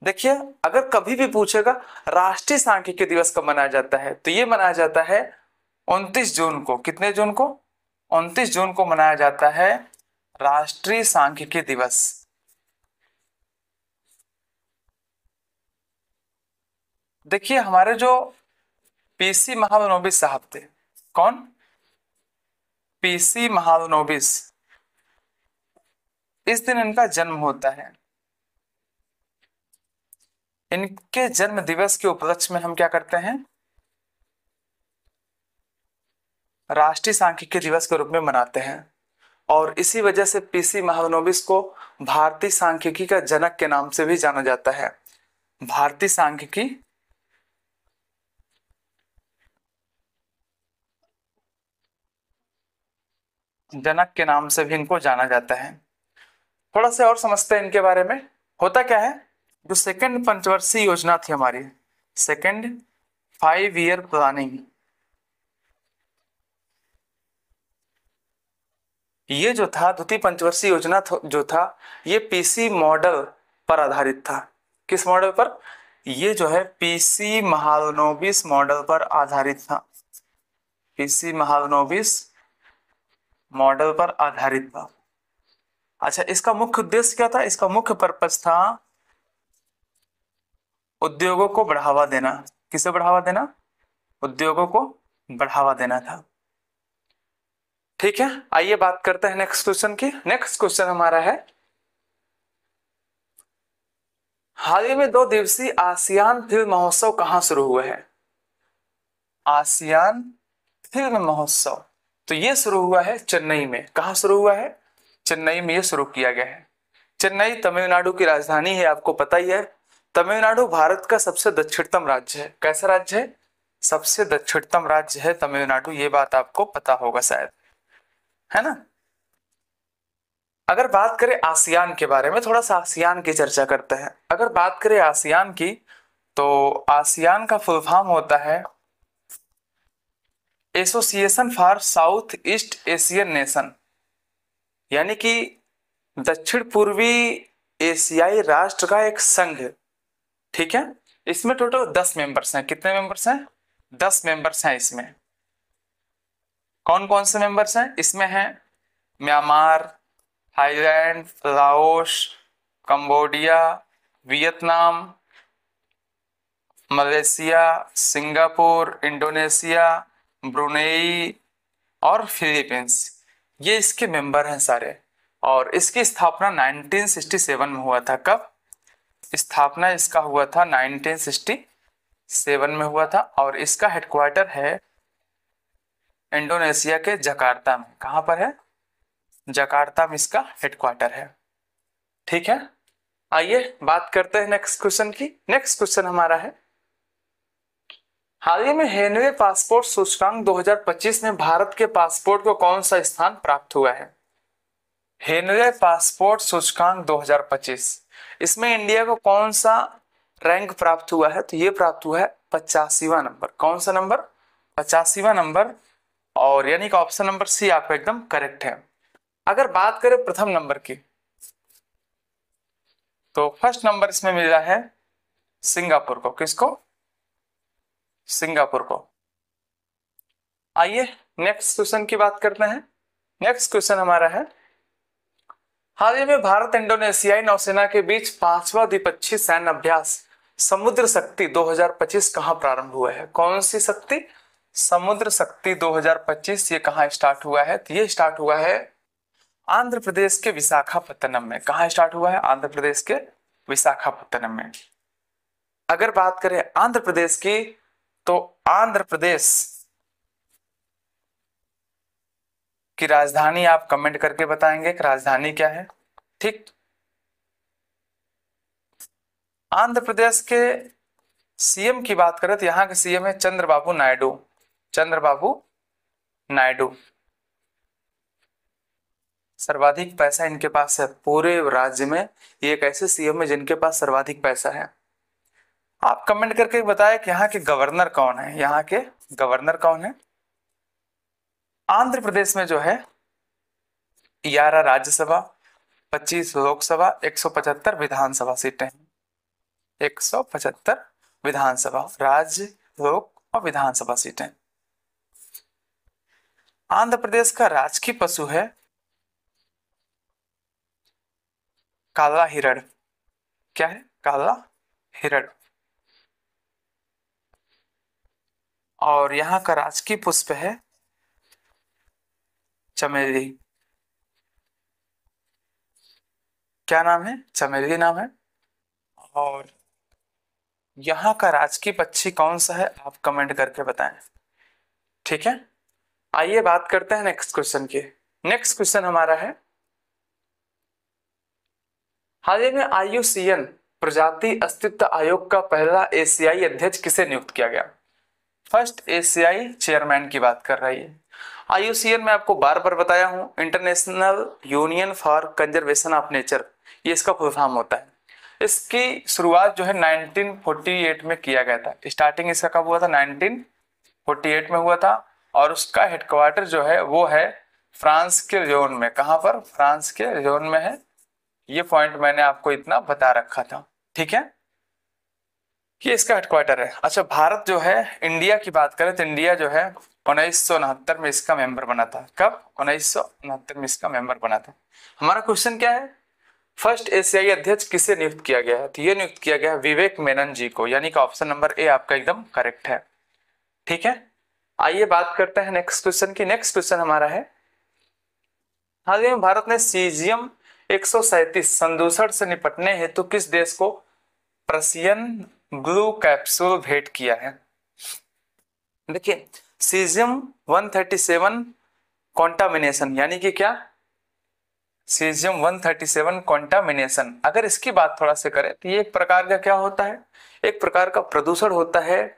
देखिए अगर कभी भी पूछेगा राष्ट्रीय सांख्यिकी दिवस कब मनाया जाता है, तो ये मनाया जाता है 29 जून को। कितने जून को? 29 जून को मनाया जाता है राष्ट्रीय सांख्यिकी दिवस। देखिए हमारे जो पीसी महालनोबिस साहब थे, कौन? पीसी महालनोबिस, इस दिन इनका जन्म होता है। इनके जन्म दिवस के उपलक्ष्य में हम क्या करते हैं, राष्ट्रीय सांख्यिकी दिवस के रूप में मनाते हैं। और इसी वजह से पीसी महालनोबिस को भारतीय सांख्यिकी का जनक के नाम से भी जाना जाता है। भारतीय सांख्यिकी जनक के नाम से भी इनको जाना जाता है। थोड़ा सा और समझते हैं इनके बारे में। होता क्या है, जो सेकंड पंचवर्षीय योजना थी हमारी, सेकंड 5 ईयर प्लानिंग, ये जो था द्वितीय पंचवर्षीय योजना जो था, ये पीसी मॉडल पर आधारित था। किस मॉडल पर? ये जो है पीसी महालनोबिस मॉडल पर आधारित था। पीसी महालनोबिस मॉडल पर आधारित था। अच्छा, इसका मुख्य उद्देश्य क्या था? इसका मुख्य पर्पस था उद्योगों को बढ़ावा देना। किसे बढ़ावा देना? उद्योगों को बढ़ावा देना था। ठीक है, आइए बात करते हैं नेक्स्ट क्वेश्चन की। नेक्स्ट क्वेश्चन हमारा है, हाल ही में 2 दिवसीय आसियान फिल्म महोत्सव कहाँ शुरू हुए हैं? आसियान फिल्म महोत्सव, तो ये शुरू हुआ है चेन्नई में। कहाँ शुरू हुआ है? चेन्नई में ये शुरू किया गया है। चेन्नई तमिलनाडु की राजधानी है, आपको पता ही है। तमिलनाडु भारत का सबसे दक्षिणतम राज्य है। कैसा राज्य है? सबसे दक्षिणतम राज्य है तमिलनाडु, ये बात आपको पता होगा शायद, है ना। अगर बात करें आसियान के बारे में, थोड़ा सा आसियान की चर्चा करते हैं। अगर बात करें आसियान की, तो आसियान का फुल फॉर्म होता है association for south east Asian nation, यानी कि दक्षिण पूर्वी एशियाई राष्ट्र का एक संघ। ठीक है, इसमें टोटल 10 मेंबर्स हैं। कितने मेंबर्स हैं? 10 मेंबर्स हैं इसमें। कौन कौन से मेंबर्स हैं इसमें? हैं Myanmar, Thailand, Laos, Cambodia, Vietnam, Malaysia, Singapore, Indonesia, Brunei और फिलीपींस। ये इसके मेंबर हैं सारे। और इसकी स्थापना 1967 में हुआ था। कब स्थापना इसका हुआ था? 1967 में हुआ था। और इसका हेडक्वार्टर है इंडोनेशिया के जकार्ता में। कहां पर है? जकार्ता में इसका हेडक्वार्टर है। ठीक है, आइए बात करते हैं नेक्स्ट क्वेश्चन की। नेक्स्ट क्वेश्चन हमारा है, हाल ही में हेनवे पासपोर्ट सूचकांक 2025 में भारत के पासपोर्ट को कौन सा स्थान प्राप्त हुआ है? हेनवे पासपोर्ट सूचकांक 2025, इसमें इंडिया को कौन सा रैंक प्राप्त हुआ है? तो ये प्राप्त हुआ है 85वां नंबर। कौन सा नंबर? 85वां नंबर। और यानी कि ऑप्शन नंबर सी आपका एकदम करेक्ट है। अगर बात करें प्रथम नंबर की, तो फर्स्ट नंबर इसमें मिला है सिंगापुर को। किसको? सिंगापुर को। आइए नेक्स्ट क्वेश्चन की बात करते हैं। नेक्स्ट क्वेश्चन हमारा है, हाल ही में भारत इंडोनेशियाई नौसेना के बीच 5वां द्विपक्षीय सैन्य अभ्यास समुद्र शक्ति 2025 कहां प्रारंभ हुआ है? कौन सी शक्ति? समुद्र शक्ति 2025। ये कहां स्टार्ट हुआ है? तो ये स्टार्ट हुआ है आंध्र प्रदेश के विशाखापत्तनम में। कहां स्टार्ट हुआ है? आंध्र प्रदेश के विशाखापत्तनम में। अगर बात करें आंध्र प्रदेश की, तो आंध्र प्रदेश की राजधानी आप कमेंट करके बताएंगे कि राजधानी क्या है। ठीक, आंध्र प्रदेश के सीएम की बात करें तो यहाँ के सीएम है चंद्रबाबू नायडू। चंद्रबाबू नायडू। सर्वाधिक पैसा इनके पास है पूरे राज्य में। ये एक ऐसे सीएम है जिनके पास सर्वाधिक पैसा है। आप कमेंट करके बताएं कि यहाँ के गवर्नर कौन है। यहाँ के गवर्नर कौन है? आंध्र प्रदेश में जो है 11 राज्यसभा, 25 लोकसभा, 175 विधानसभा सीटें हैं। 175 विधानसभा, राज्य, लोक और विधानसभा सीटें। आंध्र प्रदेश का राजकीय पशु है काला हिरण। क्या है? काला हिरण। और यहाँ का राजकीय पुष्प है चमेली। क्या नाम है? चमेली नाम है। और यहाँ का राजकीय पक्षी कौन सा है? आप कमेंट करके बताएं। ठीक है, आइए बात करते हैं नेक्स्ट क्वेश्चन की। नेक्स्ट क्वेश्चन हमारा है, हाल ही में IUCN प्रजाति अस्तित्व आयोग का पहला एशियाई अध्यक्ष किसे नियुक्त किया गया? फर्स्ट एशियाई चेयरमैन की बात कर रही है। IUCN मैं आपको बार बार बताया हूँ, international union for conservation of nature, ये इसका फुल फॉर्म होता है। इसकी शुरुआत जो है 1948 में किया गया था। स्टार्टिंग इसका कब हुआ था? 1948 में हुआ था। और उसका हेडक्वार्टर जो है वो है फ्रांस के लियोन में। कहां पर? फ्रांस के लियोन में है। ये पॉइंट मैंने आपको इतना बता रखा था, ठीक है, ये इसका हेडक्वार्टर है। अच्छा, भारत जो है, इंडिया की बात करें तो इंडिया जो है 1969 में इसका मेंबर बना था। कब? 1969 में इसका मेंबर बना था। हमारा क्वेश्चन क्या है? फर्स्ट एशियाई अध्यक्ष किसे नियुक्त किया गया है? तो ये नियुक्त किया गया है विवेक मेनन जी को, यानी कि ऑप्शन नंबर ए आपका एकदम करेक्ट है, ठीक है। आइए बात करते हैं नेक्स्ट क्वेश्चन की। नेक्स्ट क्वेश्चन हमारा है, हाल ही में भारत ने सीजियम 137 संदूषण से निपटने हेतु किस देश को प्रशियन ब्लू कैप्सूल भेंट किया है? देखिए, सीजियम 137 कॉन्टामिनेशन यानी कि क्या? सीजियम 137 कॉन्टामिनेशन, अगर इसकी बात थोड़ा से करें तो ये एक प्रकार का क्या होता है? एक प्रकार का प्रदूषण होता है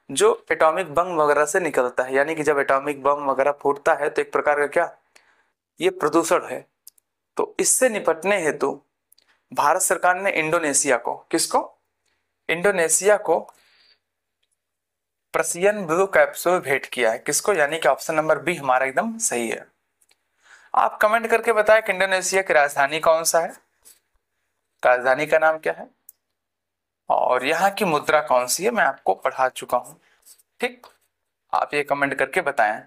जो एटॉमिक बम वगैरह से निकलता है। यानी कि जब एटॉमिक बम वगैरह फूटता है तो एक प्रकार का क्या, ये प्रदूषण है। तो इससे निपटने हेतु भारत सरकार ने इंडोनेशिया को, किसको? इंडोनेशिया को प्रशियन ब्लू कैप्सूल भेंट किया है। किसको? यानी कि ऑप्शन नंबर बी हमारा एकदम सही है। आप कमेंट करके बताएं कि इंडोनेशिया की राजधानी कौन सा है, राजधानी का नाम क्या है, और यहाँ की मुद्रा कौन सी है, मैं आपको पढ़ा चुका हूं, ठीक। आप ये कमेंट करके बताएं।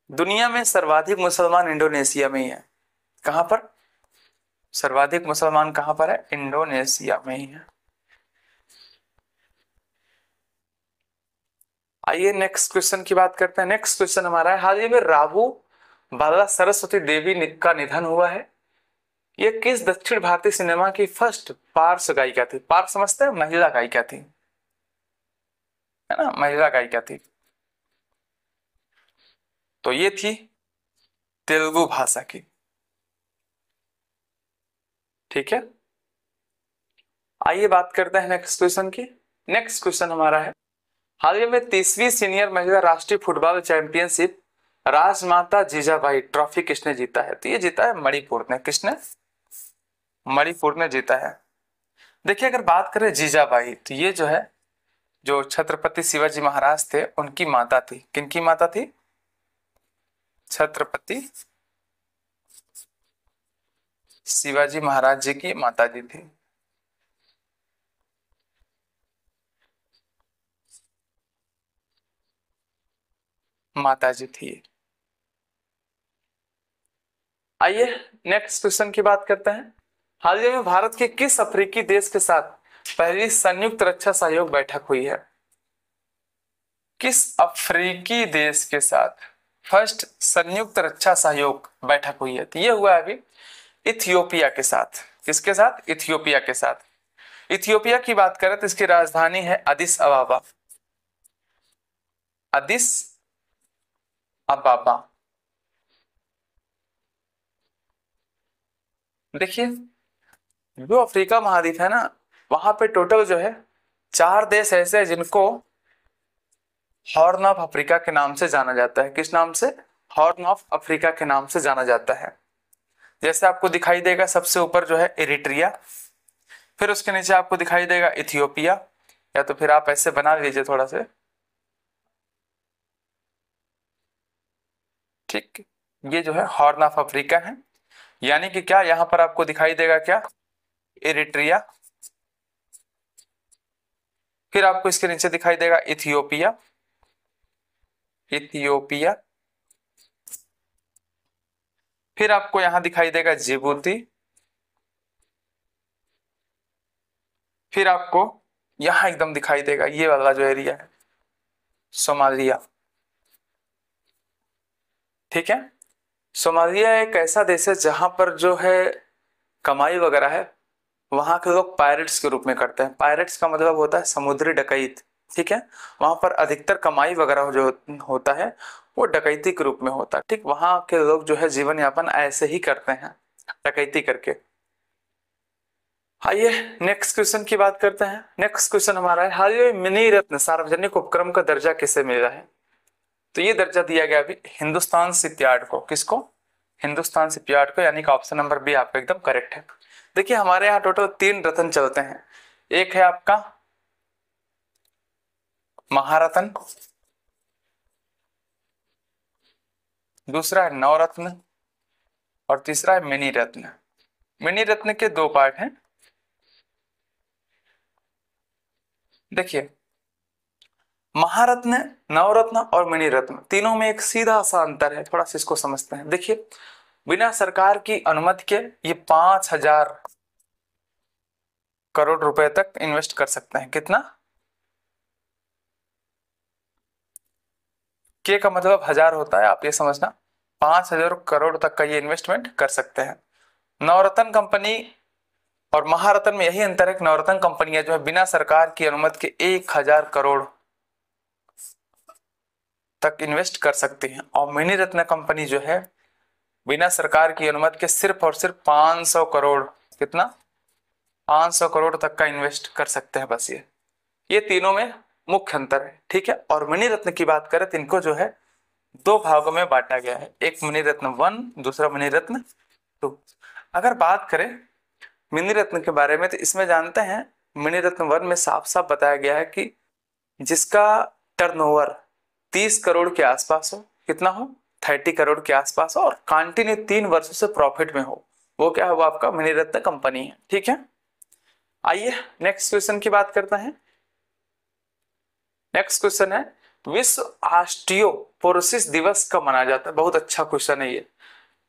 दुनिया में सर्वाधिक मुसलमान इंडोनेशिया में ही है। कहां पर सर्वाधिक मुसलमान कहां पर है? इंडोनेशिया में ही है। आइए नेक्स्ट क्वेश्चन की बात करते हैं। नेक्स्ट क्वेश्चन हमारा है, हाल ही में राहु बाला सरस्वती देवी का निधन हुआ है। ये किस दक्षिण भारतीय सिनेमा की फर्स्ट पार्श्व गायिका थी? पार्श्व समझते हैं? महिला गायिका थी, है ना, महिला गायिका थी। तो ये थी तेलुगु भाषा की, ठीक है। आइए बात करते हैं नेक्स्ट क्वेश्चन की। नेक्स्ट क्वेश्चन हमारा है, हाल ही में 30वीं सीनियर महिला राष्ट्रीय फुटबॉल चैंपियनशिप राजमाता जीजाबाई ट्रॉफी किसने जीता है? तो ये जीता है मणिपुर ने। किसने? मणिपुर ने जीता है। देखिए, अगर बात करें जीजाबाई तो ये जो है, जो छत्रपति शिवाजी महाराज थे उनकी माता थी। किनकी माता थी? छत्रपति शिवाजी महाराज जी की माता जी थी। माता जी थी। आइए नेक्स्ट क्वेश्चन की बात करते हैं। हाल ही में भारत के किस अफ्रीकी देश के साथ पहली संयुक्त रक्षा सहयोग बैठक हुई है? किस अफ्रीकी देश के साथ फर्स्ट संयुक्त रक्षा सहयोग बैठक हुई है? तो ये हुआ अभी इथियोपिया के साथ। किसके साथ? इथियोपिया के साथ। इथियोपिया की बात करें तो इसकी राजधानी है अदिस अबाबा। अदिस अबाबा। देखिए, जो अफ्रीका महाद्वीप है ना, वहां पे टोटल जो है 4 देश ऐसे हैं जिनको हॉर्न ऑफ अफ्रीका के नाम से जाना जाता है। किस नाम से? हॉर्न ऑफ अफ्रीका के नाम से जाना जाता है। जैसे आपको दिखाई देगा सबसे ऊपर जो है इरिट्रिया, फिर उसके नीचे आपको दिखाई देगा इथियोपिया, या तो फिर आप ऐसे बना लीजिए थोड़ा से, ठीक। ये जो है हॉर्न ऑफ अफ्रीका है। यानी कि क्या, यहां पर आपको दिखाई देगा क्या? इरिट्रिया, फिर आपको इसके नीचे दिखाई देगा इथियोपिया, इथियोपिया, फिर आपको यहां दिखाई देगा जिबूती, फिर आपको यहां एकदम दिखाई देगा ये वाला जो एरिया है सोमालिया, ठीक है। सोमालिया एक ऐसा देश है जहां पर जो है कमाई वगैरह है वहां के लोग पायरेट्स के रूप में करते हैं। पायरेट्स का मतलब होता है समुद्री डकैत, ठीक है। वहां पर अधिकतर कमाई वगैरह जो होता है वो डकैती के रूप में होता है, ठीक। वहां के लोग जो है जीवन यापन ऐसे ही करते हैं, डकैती करके। आइए नेक्स्ट क्वेश्चन की बात करते हैं। नेक्स्ट क्वेश्चन हमारा है, हाल ही में मिनी रत्न सार्वजनिक उपक्रम का दर्जा किसे मिला है? तो ये दर्जा दिया गया अभी हिंदुस्तान शिपयार्ड को। किसको? हिंदुस्तान शिपयार्ड को, यानी कि ऑप्शन नंबर बी आपका एकदम करेक्ट है। देखिए हमारे यहाँ टोटल 3 रत्न चलते हैं। एक है आपका महारत्न, दूसरा है नवरत्न और तीसरा है मिनी रत्न। मिनी रत्न के 2 पार्ट हैं। देखिए महारत्न, नवरत्न और मणि रत्न तीनों में एक सीधा सा अंतर है, थोड़ा सा इसको समझते हैं। देखिए बिना सरकार की अनुमति के ये 5,000 करोड़ रुपए तक इन्वेस्ट कर सकते हैं। कितना? के का मतलब 1000 होता है, आप ये समझना। 5,000 करोड़ तक का ये इन्वेस्टमेंट कर सकते हैं। नवरत्न कंपनी और महारत्न में यही अंतर है कि नवरत्न कंपनियां जो है बिना सरकार की अनुमति के 1,000 करोड़ तक इन्वेस्ट कर सकती हैं, और मिनी रत्न कंपनी जो है बिना सरकार की अनुमति के सिर्फ और सिर्फ 500 करोड़, कितना? 500 करोड़ तक का इन्वेस्ट कर सकते हैं। बस ये तीनों में मुख्य अंतर है, ठीक है। और मिनी रत्न की बात करें तो इनको जो है 2 भागों में बांटा गया है, एक मिनी रत्न 1, दूसरा मिनी रत्न 2। अगर बात करें मिनी रत्न के बारे में तो इसमें जानते हैं मिनी रत्न 1 में साफ साफ बताया गया है कि जिसका टर्नओवर 30 करोड़ के आसपास हो, कितना हो? 30 करोड़ के आसपास हो, और कंटिन्यू 3 वर्षों से प्रॉफिट में हो, वो क्या है? वो आपका मिनी रत्न कंपनी है, ठीक है। आइए नेक्स्ट क्वेश्चन की बात करते हैं। नेक्स्ट क्वेश्चन है विश्व ऑस्टियोपोरोसिस दिवस कब मनाया जाता है? बहुत अच्छा क्वेश्चन है ये।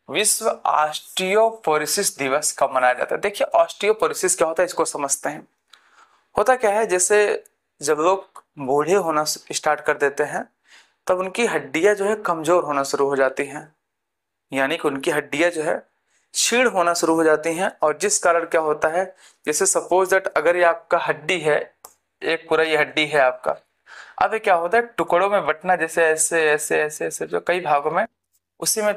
विश्व ऑस्टियोपोरोसिस दिवस कब मनाया जाता है? देखिए ऑस्टियोपोरोसिस क्या होता है इसको समझते हैं। होता क्या है, जैसे जब लोग बूढ़े होना स्टार्ट कर देते हैं तब उनकी हड्डियां जो है कमजोर होना शुरू हो जाती हैं, यानी कि उनकी हड्डियां जो है क्षीण होना शुरू हो जाती हैं। और जिस कारण क्या होता है, जैसे सपोज दैट अगर ये आपका हड्डी है, एक पूरा ये हड्डी है आपका, अब ये क्या होता है टुकड़ों में बंटना, जैसे ऐसे ऐसे ऐसे ऐसे जो कई भागों में, उसी में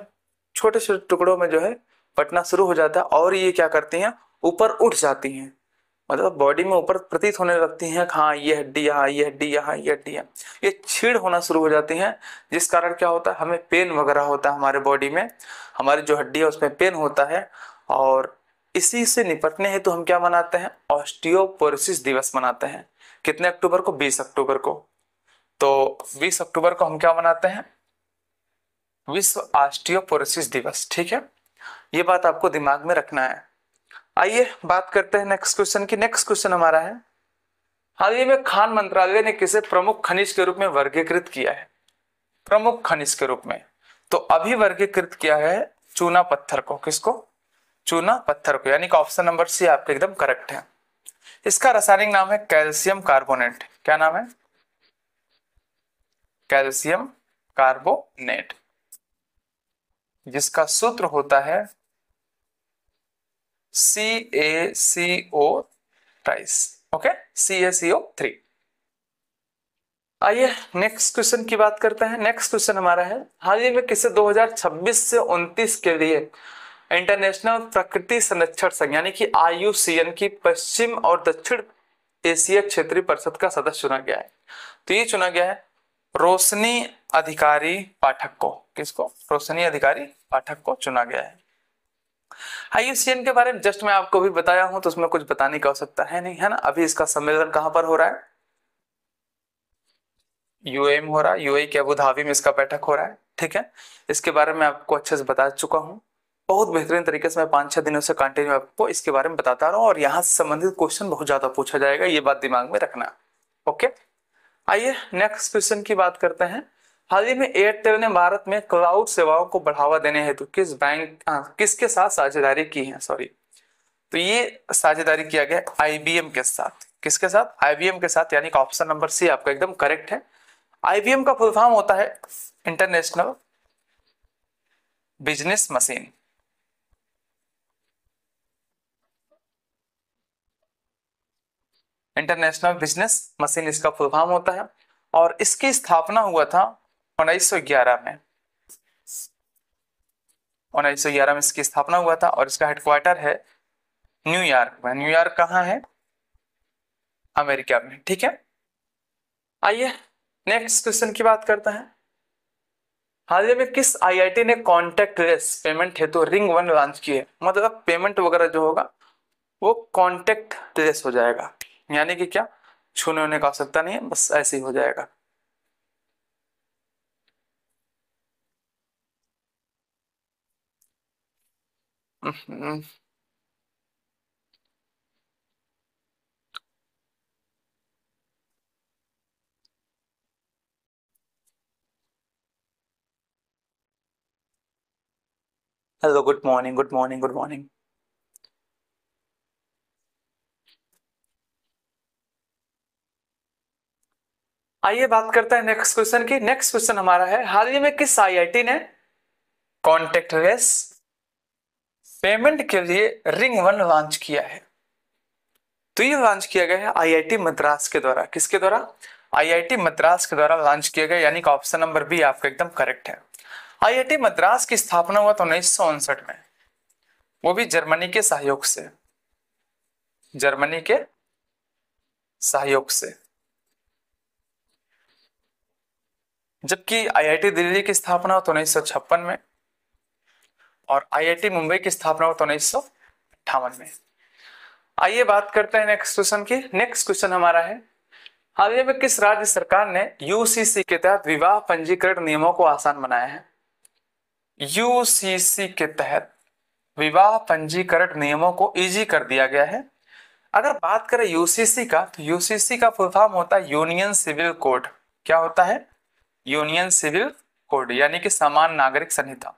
छोटे छोटे टुकड़ों में जो है बंटना शुरू हो जाता है, और ये क्या करती हैं ऊपर उठ जाती हैं, मतलब बॉडी में ऊपर प्रतीत होने लगती हैं, हाँ ये हड्डी यहाँ, ये हड्डी यहाँ, ये हड्डी यहाँ, ये छीड़ होना शुरू हो जाती हैं। जिस कारण क्या होता है हमें पेन वगैरह होता है हमारे बॉडी में, हमारी जो हड्डी है उसमें पेन होता है। और इसी से निपटने हेतु हम क्या मनाते हैं? ऑस्टियोपोरोसिस दिवस मनाते हैं। कितने अक्टूबर को? 20 अक्टूबर को। तो 20 अक्टूबर को हम क्या मनाते हैं? विश्व ऑस्टियोपोरोसिस दिवस, ठीक है। ये बात आपको दिमाग में रखना है। आइए बात करते हैं नेक्स्ट क्वेश्चन की। नेक्स्ट क्वेश्चन हमारा है हाल ही में खान मंत्रालय ने किसे प्रमुख खनिज के रूप में वर्गीकृत किया है? प्रमुख खनिज के रूप में तो अभी वर्गीकृत किया है चूना पत्थर को। किसको? चूना पत्थर को, यानी कि ऑप्शन नंबर सी आपके एकदम करेक्ट है। इसका रासायनिक नाम है कैल्शियम कार्बोनेट। क्या नाम है? कैल्शियम कार्बोनेट, जिसका सूत्र होता है CaCO ट्राइस, ओके, CaCO3। आइए नेक्स्ट क्वेश्चन की बात करते हैं। नेक्स्ट क्वेश्चन हमारा है हाल ही में किसे 2026 से 29 के लिए इंटरनेशनल प्रकृति संरक्षण संघ यानी कि IUCN की पश्चिम और दक्षिण एशिया क्षेत्रीय परिषद का सदस्य चुना गया है? तो ये चुना गया है रोशनी अधिकारी पाठक को। किसको? रोशनी अधिकारी पाठक को चुना गया है। IUCN के बारे में जस्ट मैं आपको भी बताया हूं, तो उसमें कुछ बताने की आवश्यकता है नहीं, है ना। अभी इसका सम्मेलन कहां पर हो रहा है? UAE में हो रहा है, UAE के अबू धाबी में इसका बैठक हो रहा है, ठीक है। इसके बारे में आपको अच्छे से बता चुका हूँ, बहुत बेहतरीन तरीके से मैं 5-6 दिनों से कंटिन्यू आपको इसके बारे में बताता रहा हूँ, और यहाँ से संबंधित क्वेश्चन बहुत ज्यादा पूछा जाएगा, ये बात दिमाग में रखना। ओके, आइए नेक्स्ट क्वेश्चन की बात करते हैं। हाल ही में एयरटेल ने भारत में क्लाउड सेवाओं को बढ़ावा देने हेतु किस बैंक किसके साथ साझेदारी की है? सॉरी, तो ये साझेदारी किया गया IBM के साथ। किसके साथ? IBM के साथ, यानी कि ऑप्शन नंबर सी आपका एकदम करेक्ट है। IBM का फुल फॉर्म होता है international business machine. International business machine इसका फुल फॉर्म होता है, और इसकी स्थापना हुआ था 1911 में। 1911 में इसकी स्थापना हुआ था, और इसका हेडक्वार्टर है न्यूयॉर्क में। न्यूयॉर्क कहाँ है? अमेरिका में, ठीक है। आइए नेक्स्ट क्वेश्चन की बात करते हैं। हाल ही में किस आईआईटी ने कॉन्टेक्टलेस पेमेंट हेतु रिंग वन लॉन्च की है? मतलब पेमेंट वगैरह जो होगा वो कॉन्टेक्टलेस हो जाएगा, यानी कि क्या, छूने होने का आवश्यकता नहीं है, बस ऐसे ही हो जाएगा। Hello, good morning, good morning, good morning. आइए बात करते हैं नेक्स्ट क्वेश्चन की। नेक्स्ट क्वेश्चन हमारा है, हाल ही में किस आईआईटी ने कॉन्टेक्टलेस पेमेंट के लिए रिंग वन लॉन्च किया है? तो ये लॉन्च किया गया है आईआईटी मद्रास के द्वारा। किसके द्वारा? आईआईटी मद्रास के द्वारा लॉन्च किया गया, यानी कि ऑप्शन नंबर बी आपका एकदम करेक्ट है। आईआईटी मद्रास की स्थापना हुआ था 1959 में, वो भी जर्मनी के सहयोग से। जर्मनी के सहयोग से। जबकि आईआईटी दिल्ली की स्थापना हुआ 1956 में, और आईआईटी मुंबई की स्थापना हुआ 1958 में। आइए बात करते हैं नेक्स्ट क्वेश्चन की। नेक्स्ट क्वेश्चन हमारा है, हाल ही में किस राज्य सरकार ने यूसीसी के तहत विवाह पंजीकरण नियमों को आसान बनाया है? यूसीसी के तहत विवाह पंजीकरण नियमों को इजी कर दिया गया है। अगर बात करें यूसीसी का, तो यूसीसी का फुल फॉर्म होता है यूनियन सिविल कोड। क्या होता है? यूनियन सिविल कोड, यानी कि समान नागरिक संहिता।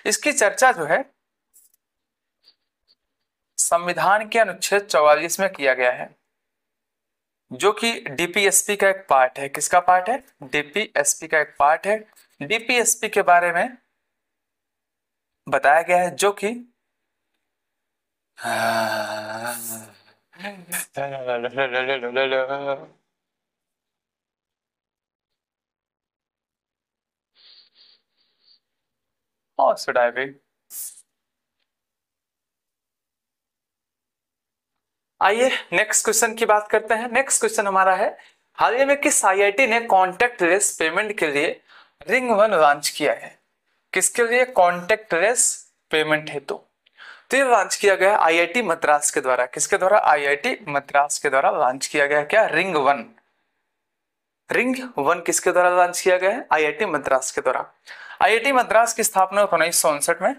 इसकी चर्चा जो है संविधान के अनुच्छेद 44 में किया गया है, जो कि डीपीएसपी का एक पार्ट है। किसका पार्ट है? डीपीएसपी का एक पार्ट है। डीपीएसपी के बारे में बताया गया है, जो कि How should I be? आइए नेक्स्ट क्वेश्चन की बात करते हैं। नेक्स्ट क्वेश्चन हमारा है, हाल ही में किस आईआईटी ने कॉन्टेक्टलेस पेमेंट के लिए रिंग वन लॉन्च किया है? किसके लिए? कॉन्टेक्टलेस पेमेंट हेतु। तो ये लॉन्च किया गया आईआईटी मद्रास के द्वारा। किसके द्वारा? आईआईटी मद्रास के द्वारा लॉन्च किया गया। क्या? Ring one. रिंग वन किसके द्वारा लॉन्च किया गया है? आईआईटी मद्रास के द्वारा। आईआईटी मद्रास की स्थापना 1959 में,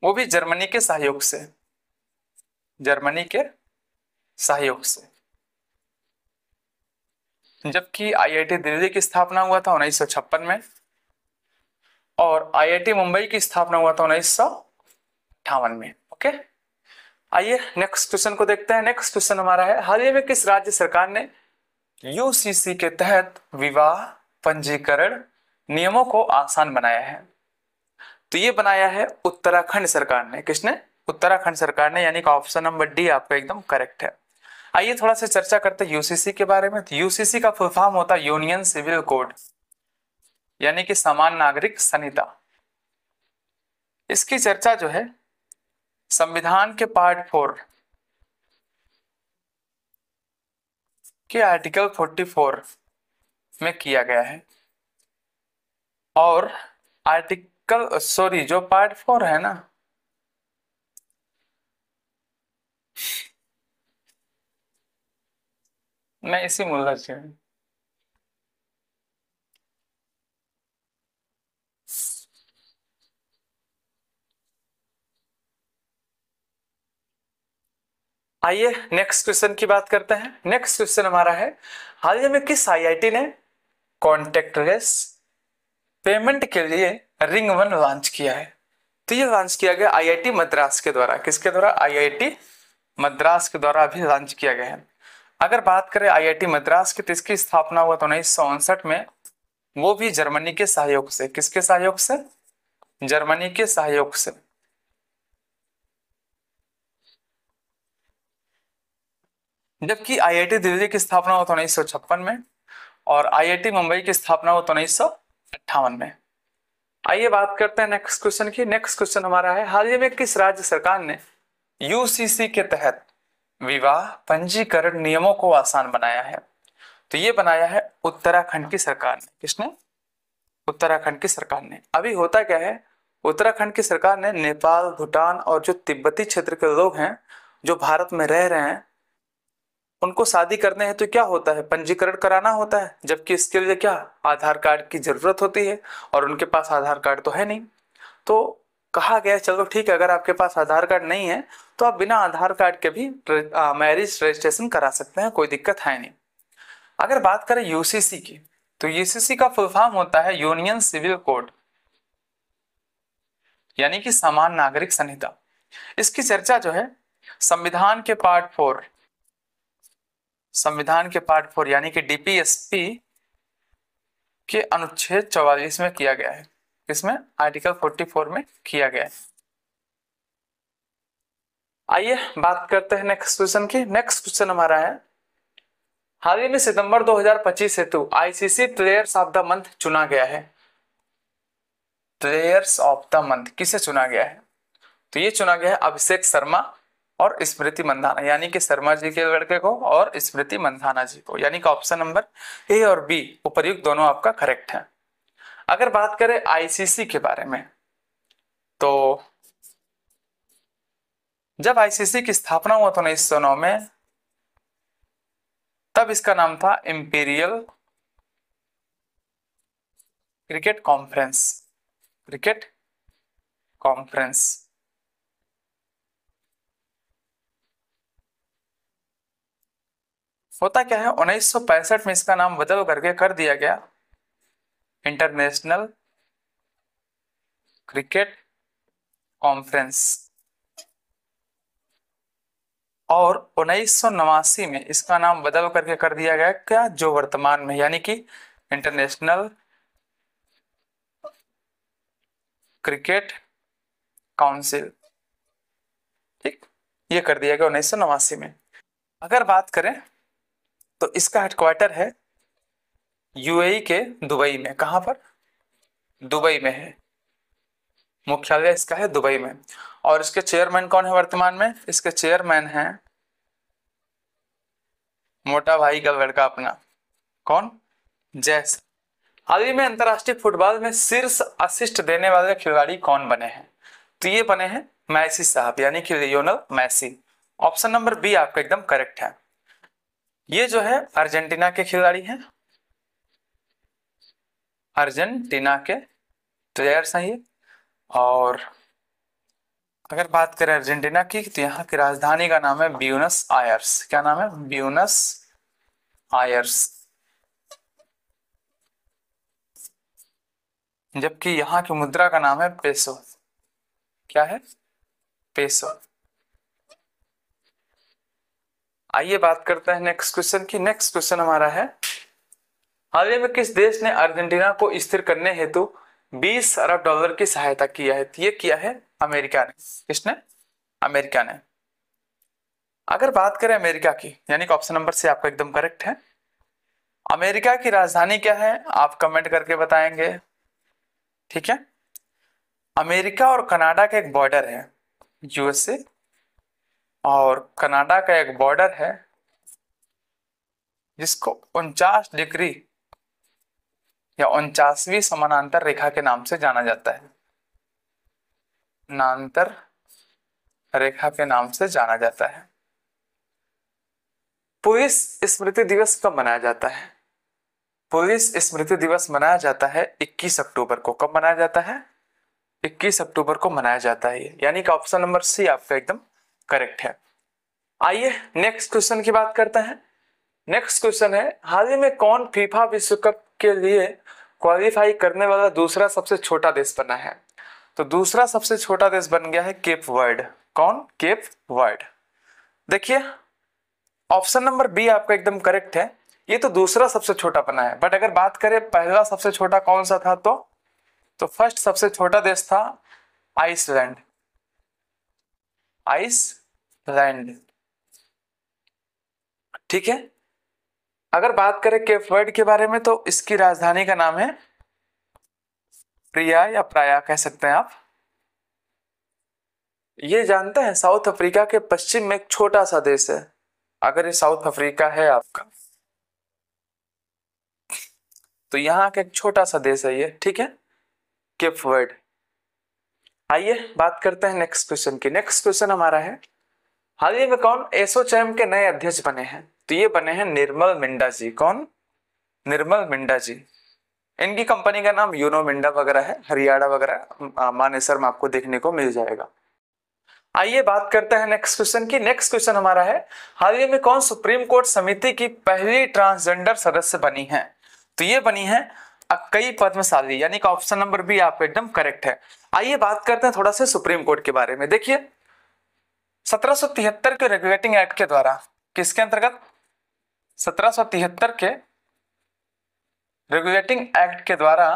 वो भी जर्मनी के सहयोग से। जर्मनी के सहयोग से। जबकि आईआईटी दिल्ली की स्थापना हुआ था 1956 में, और आईआईटी मुंबई की स्थापना हुआ था 1958 में। ओके, आइए नेक्स्ट क्वेश्चन को देखते हैं। नेक्स्ट क्वेश्चन हमारा है, हाल ही में किस राज्य सरकार ने यूसीसी के तहत विवाह पंजीकरण नियमों को आसान बनाया है? तो ये बनाया है उत्तराखंड सरकार ने। किसने? उत्तराखंड सरकार ने, यानी कि ऑप्शन नंबर डी आपका एकदम करेक्ट है। आइए थोड़ा सा चर्चा करते हैं यूसीसी के बारे में। तो यूसीसी का फुल फॉर्म होता है यूनियन सिविल कोड, यानी कि समान नागरिक संहिता। इसकी चर्चा जो है संविधान के पार्ट 4 के आर्टिकल 44 में किया गया है। और आर्टिकल जो पार्ट 4 है ना, मैं इसी मुल्ला से हूं। आइए नेक्स्ट क्वेश्चन की बात करते हैं। नेक्स्ट क्वेश्चन हमारा है, हाल ही में किस आईआईटी ने कॉन्टेक्टलेस पेमेंट के लिए रिंग वन लॉन्च किया है? तो ये लॉन्च किया गया आईआईटी मद्रास के द्वारा। किसके द्वारा? आईआईटी मद्रास के द्वारा अभी लॉन्च किया गया है। अगर बात करें आईआईटी मद्रास की, तो इसकी स्थापना हुआ था 1959 में, वो भी जर्मनी के सहयोग से। किसके सहयोग से? जर्मनी के सहयोग से। जबकि आईआईटी दिल्ली की स्थापना हुआ था 1956 में, और आईआईटी मुंबई की स्थापना हुआ था 1958 में। आइए बात करते हैं नेक्स्ट क्वेश्चन की। नेक्स्ट क्वेश्चन हमारा है, हाल ही में किस राज्य सरकार ने यूसीसी के तहत विवाह पंजीकरण नियमों को आसान बनाया है? तो ये बनाया है उत्तराखंड की सरकार ने। किसने? उत्तराखंड की सरकार ने। अभी होता क्या है, उत्तराखंड की सरकार ने नेपाल, भूटान और जो तिब्बती क्षेत्र के लोग हैं जो भारत में रह रहे हैं, उनको शादी करने हैं तो क्या होता है, पंजीकरण कराना होता है, जबकि इसके लिए क्या, आधार कार्ड की जरूरत होती है, और उनके पास आधार कार्ड तो है नहीं। तो कहा गया चलो ठीक है, अगर आपके पास आधार कार्ड नहीं है तो आप बिना आधार कार्ड के भी मैरिज रजिस्ट्रेशन करा सकते हैं, कोई दिक्कत है नहीं। अगर बात करें यूसीसी की, तो यूसीसी का फुल फॉर्म होता है यूनियन सिविल कोड, यानी कि समान नागरिक संहिता। इसकी चर्चा जो है संविधान के पार्ट 4, संविधान के पार्ट 4 यानी कि डीपीएसपी के अनुच्छेद 44 में किया गया है। इसमें आर्टिकल 44 में किया गया है। आइए बात करते हैं नेक्स्ट क्वेश्चन की। नेक्स्ट क्वेश्चन हमारा है, हाल ही में सितंबर 2025 हेतु ICC players of the month चुना गया है। प्लेयर्स ऑफ द मंथ किसे चुना गया है? तो ये चुना गया है अभिषेक शर्मा और स्मृति मंधाना, यानी कि शर्मा जी के लड़के को और स्मृति मंधाना जी को, यानी कि ऑप्शन नंबर ए और बी उपर्युक्त दोनों आपका करेक्ट है। अगर बात करें आईसीसी के बारे में, तो जब आईसीसी की स्थापना हुआ था 1909 में, तब इसका नाम था imperial cricket conference, cricket conference. होता क्या है, 1965 में इसका नाम बदल करके कर दिया गया इंटरनेशनल क्रिकेट कॉन्फ्रेंस, और 1989 में इसका नाम बदल करके कर दिया गया क्या, जो वर्तमान में, यानी कि इंटरनेशनल क्रिकेट काउंसिल। ठीक, ये कर दिया गया 1989 में। अगर बात करें तो इसका हेडक्वार्टर है यूएई के दुबई में। कहां पर? दुबई में है, मुख्यालय इसका है दुबई में। और इसके चेयरमैन कौन है वर्तमान में? इसके चेयरमैन हैं मोटा भाई का लड़का अपना, कौन? जैस। हाल ही में अंतरराष्ट्रीय फुटबॉल में शीर्ष असिस्ट देने वाले खिलाड़ी कौन बने हैं? तो ये बने हैं मैसी साहब, यानी कि Lionel Messi. Option number B आपका एकदम करेक्ट है। ये जो है अर्जेंटीना के खिलाड़ी हैं, अर्जेंटीना के प्लेयर्स हैं ये। और अगर बात करें अर्जेंटीना की, तो यहाँ की राजधानी का नाम है ब्यूनस आयर्स। क्या नाम है? Buenos Aires. जबकि यहाँ की मुद्रा का नाम है पेसो। क्या है? पेसो। आइए बात करते हैं नेक्स्ट क्वेश्चन की। नेक्स्ट क्वेश्चन हमारा है, हाल ही में किस देश ने अर्जेंटीना को स्थिर करने हेतु 20 अरब डॉलर की सहायता किया है? ये किया है अमेरिका ने। किसने? अमेरिका ने। अगर बात करें अमेरिका की, यानी कि ऑप्शन नंबर से आपका एकदम करेक्ट है। अमेरिका की राजधानी क्या है? आप कमेंट करके बताएंगे, ठीक है। अमेरिका और कनाडा का एक बॉर्डर है, यूएसए और कनाडा का एक बॉर्डर है जिसको 49 डिग्री या 49वीं समानांतर रेखा के नाम से जाना जाता है। नांतर रेखा के नाम से जाना जाता है। पुलिस स्मृति दिवस कब मनाया जाता है? पुलिस स्मृति दिवस मनाया जाता है 21 अक्टूबर को। कब मनाया जाता है? 21 अक्टूबर को मनाया जाता है, यानी कि ऑप्शन नंबर सी आपका एकदम करेक्ट है। आइए नेक्स्ट क्वेश्चन की बात करते हैं। नेक्स्ट क्वेश्चन है, हाल ही में कौन फीफा विश्व कप के लिए क्वालिफाई करने वाला दूसरा सबसे छोटा देश बना है? तो दूसरा सबसे छोटा देश बन गया है केप वर्ड। कौन? Cap word. देखिए ऑप्शन नंबर बी आपका एकदम करेक्ट है, ये तो दूसरा सबसे छोटा बना है। बट अगर बात करें पहला सबसे छोटा कौन सा था, तो फर्स्ट सबसे छोटा देश था आइसलैंड। आइसलैंड, ठीक है। अगर बात करें केप वर्ड के बारे में, तो इसकी राजधानी का नाम है प्रिया या प्राया कह सकते हैं आप। ये जानते हैं साउथ अफ्रीका के पश्चिम में एक छोटा सा देश है। अगर ये साउथ अफ्रीका है आपका, तो यहाँ का एक छोटा सा देश है ये, ठीक है, केप वर्ड। आइए बात करते हैं नेक्स्ट क्वेश्चन की। नेक्स्ट क्वेश्चन हमारा है, हाल ही में कौन एसोचैम के नए अध्यक्ष बने हैं? तो ये बने हैं निर्मल मिंडा जी। कौन? निर्मल मिंडा जी। इनकी कंपनी का नाम यूनो मिंडा वगैरह है, हरियाणा वगैरह मानेसर में आपको देखने को मिल जाएगा। आइए बात करते हैं नेक्स्ट क्वेश्चन की। नेक्स्ट क्वेश्चन हमारा है, हाल ही में कौन सुप्रीम कोर्ट समिति की पहली ट्रांसजेंडर सदस्य बनी है? तो ये बनी है अक्कई पद्मशाली, यानी कि ऑप्शन नंबर बी आपका एकदम करेक्ट है। आइए बात करते हैं थोड़ा सा सुप्रीम कोर्ट के बारे में। देखिए 1773 के रेगुलेटिंग एक्ट के द्वारा, किसके अंतर्गत? 1773 के रेगुलेटिंग एक्ट के द्वारा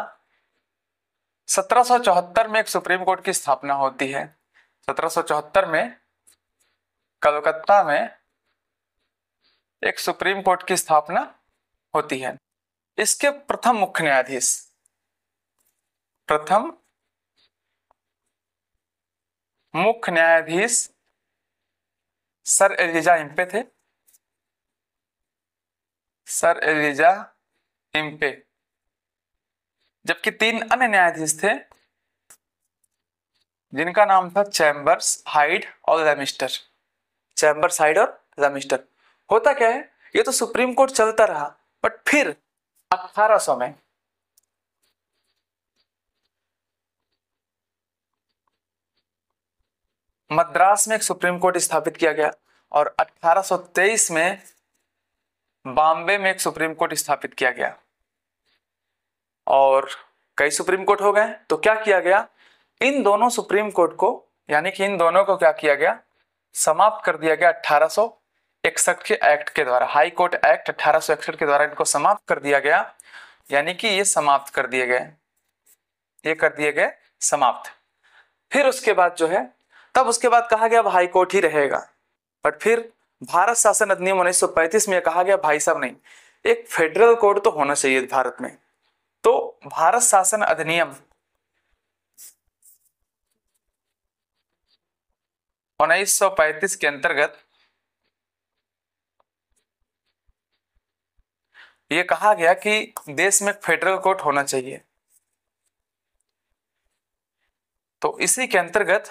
1774 में एक सुप्रीम कोर्ट की स्थापना होती है। 1774 में कलकत्ता में एक सुप्रीम कोर्ट की स्थापना होती है। इसके प्रथम मुख्य न्यायाधीश, प्रथम मुख्य न्यायाधीश सर एलिजा इम्पे थे, सर एलिजा इम्पे। जबकि 3 अन्य न्यायाधीश थे जिनका नाम था चैम्बर्स, हाइड और लेमिस्टर। चैम्बर्स, हाइड और लेमिस्टर। होता क्या है, ये तो सुप्रीम कोर्ट चलता रहा, बट फिर 1800 में मद्रास में एक सुप्रीम कोर्ट स्थापित किया गया और 1823 में बॉम्बे में एक सुप्रीम कोर्ट स्थापित किया गया। और कई सुप्रीम कोर्ट हो गए, तो क्या किया गया, इन दोनों सुप्रीम कोर्ट को, यानी कि इन दोनों को क्या किया गया, समाप्त कर दिया गया 1861 के एक्ट के द्वारा। हाई कोर्ट एक्ट 1861 के द्वारा इनको समाप्त कर दिया गया, यानी कि ये समाप्त कर दिए गए, ये कर दिए गए समाप्त। फिर उसके बाद जो है, तब उसके बाद कहा गया अब हाई कोर्ट ही रहेगा, बट फिर भारत शासन अधिनियम 1935 में कहा गया भाई साहब नहीं, एक फेडरल कोर्ट तो होना चाहिए भारत में। तो भारत शासन अधिनियम 1935 के अंतर्गत यह कहा गया कि देश में फेडरल कोर्ट होना चाहिए। तो इसी के अंतर्गत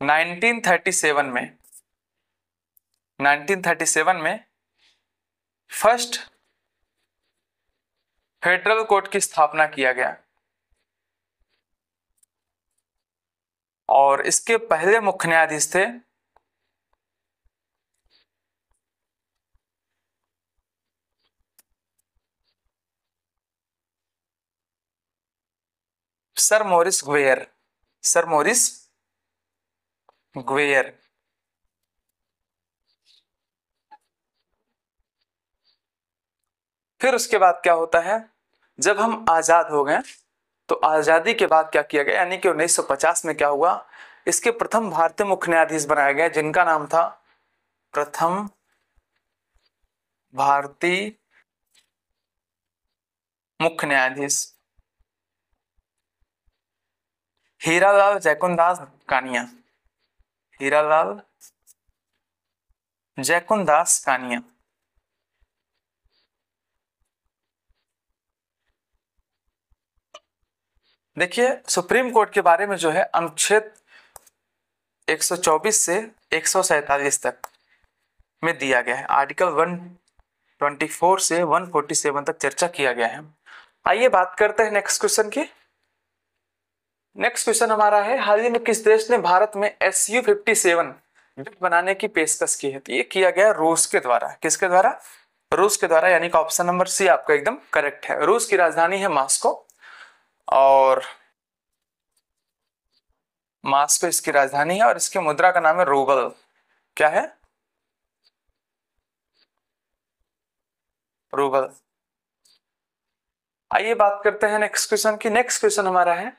1937 में फर्स्ट फेडरल कोर्ट की स्थापना किया गया। और इसके पहले मुख्य न्यायाधीश थे सर मॉरिस ग्वेयर, सर मॉरिस ग्वेयर। फिर उसके बाद क्या होता है, जब हम आजाद हो गए, तो आजादी के बाद क्या किया गया, यानी कि 1950 में क्या हुआ, इसके प्रथम भारतीय मुख्य न्यायाधीश बनाया गया, जिनका नाम था, प्रथम भारतीय मुख्य न्यायाधीश हीरालाल जयकुंदास कानिया, हीरालाल जयकुंदास कानिया। देखिए सुप्रीम कोर्ट के बारे में जो है अनुच्छेद 124 से 147 तक में दिया गया है, आर्टिकल 124 से 147 तक चर्चा किया गया है। आइए बात करते हैं नेक्स्ट क्वेश्चन की। नेक्स्ट क्वेश्चन हमारा है, हाल ही में किस देश ने भारत में Su-57 जेट बनाने की पेशकश की है? तो ये किया गया रूस के द्वारा। किसके द्वारा? रूस के द्वारा, यानी कि ऑप्शन नंबर सी आपका एकदम करेक्ट है। रूस की राजधानी है मॉस्को, और मॉस्को इसकी राजधानी है, और इसकी मुद्रा का नाम है रूबल। क्या है? रूबल। आइए बात करते हैं नेक्स्ट क्वेश्चन की। नेक्स्ट क्वेश्चन हमारा है,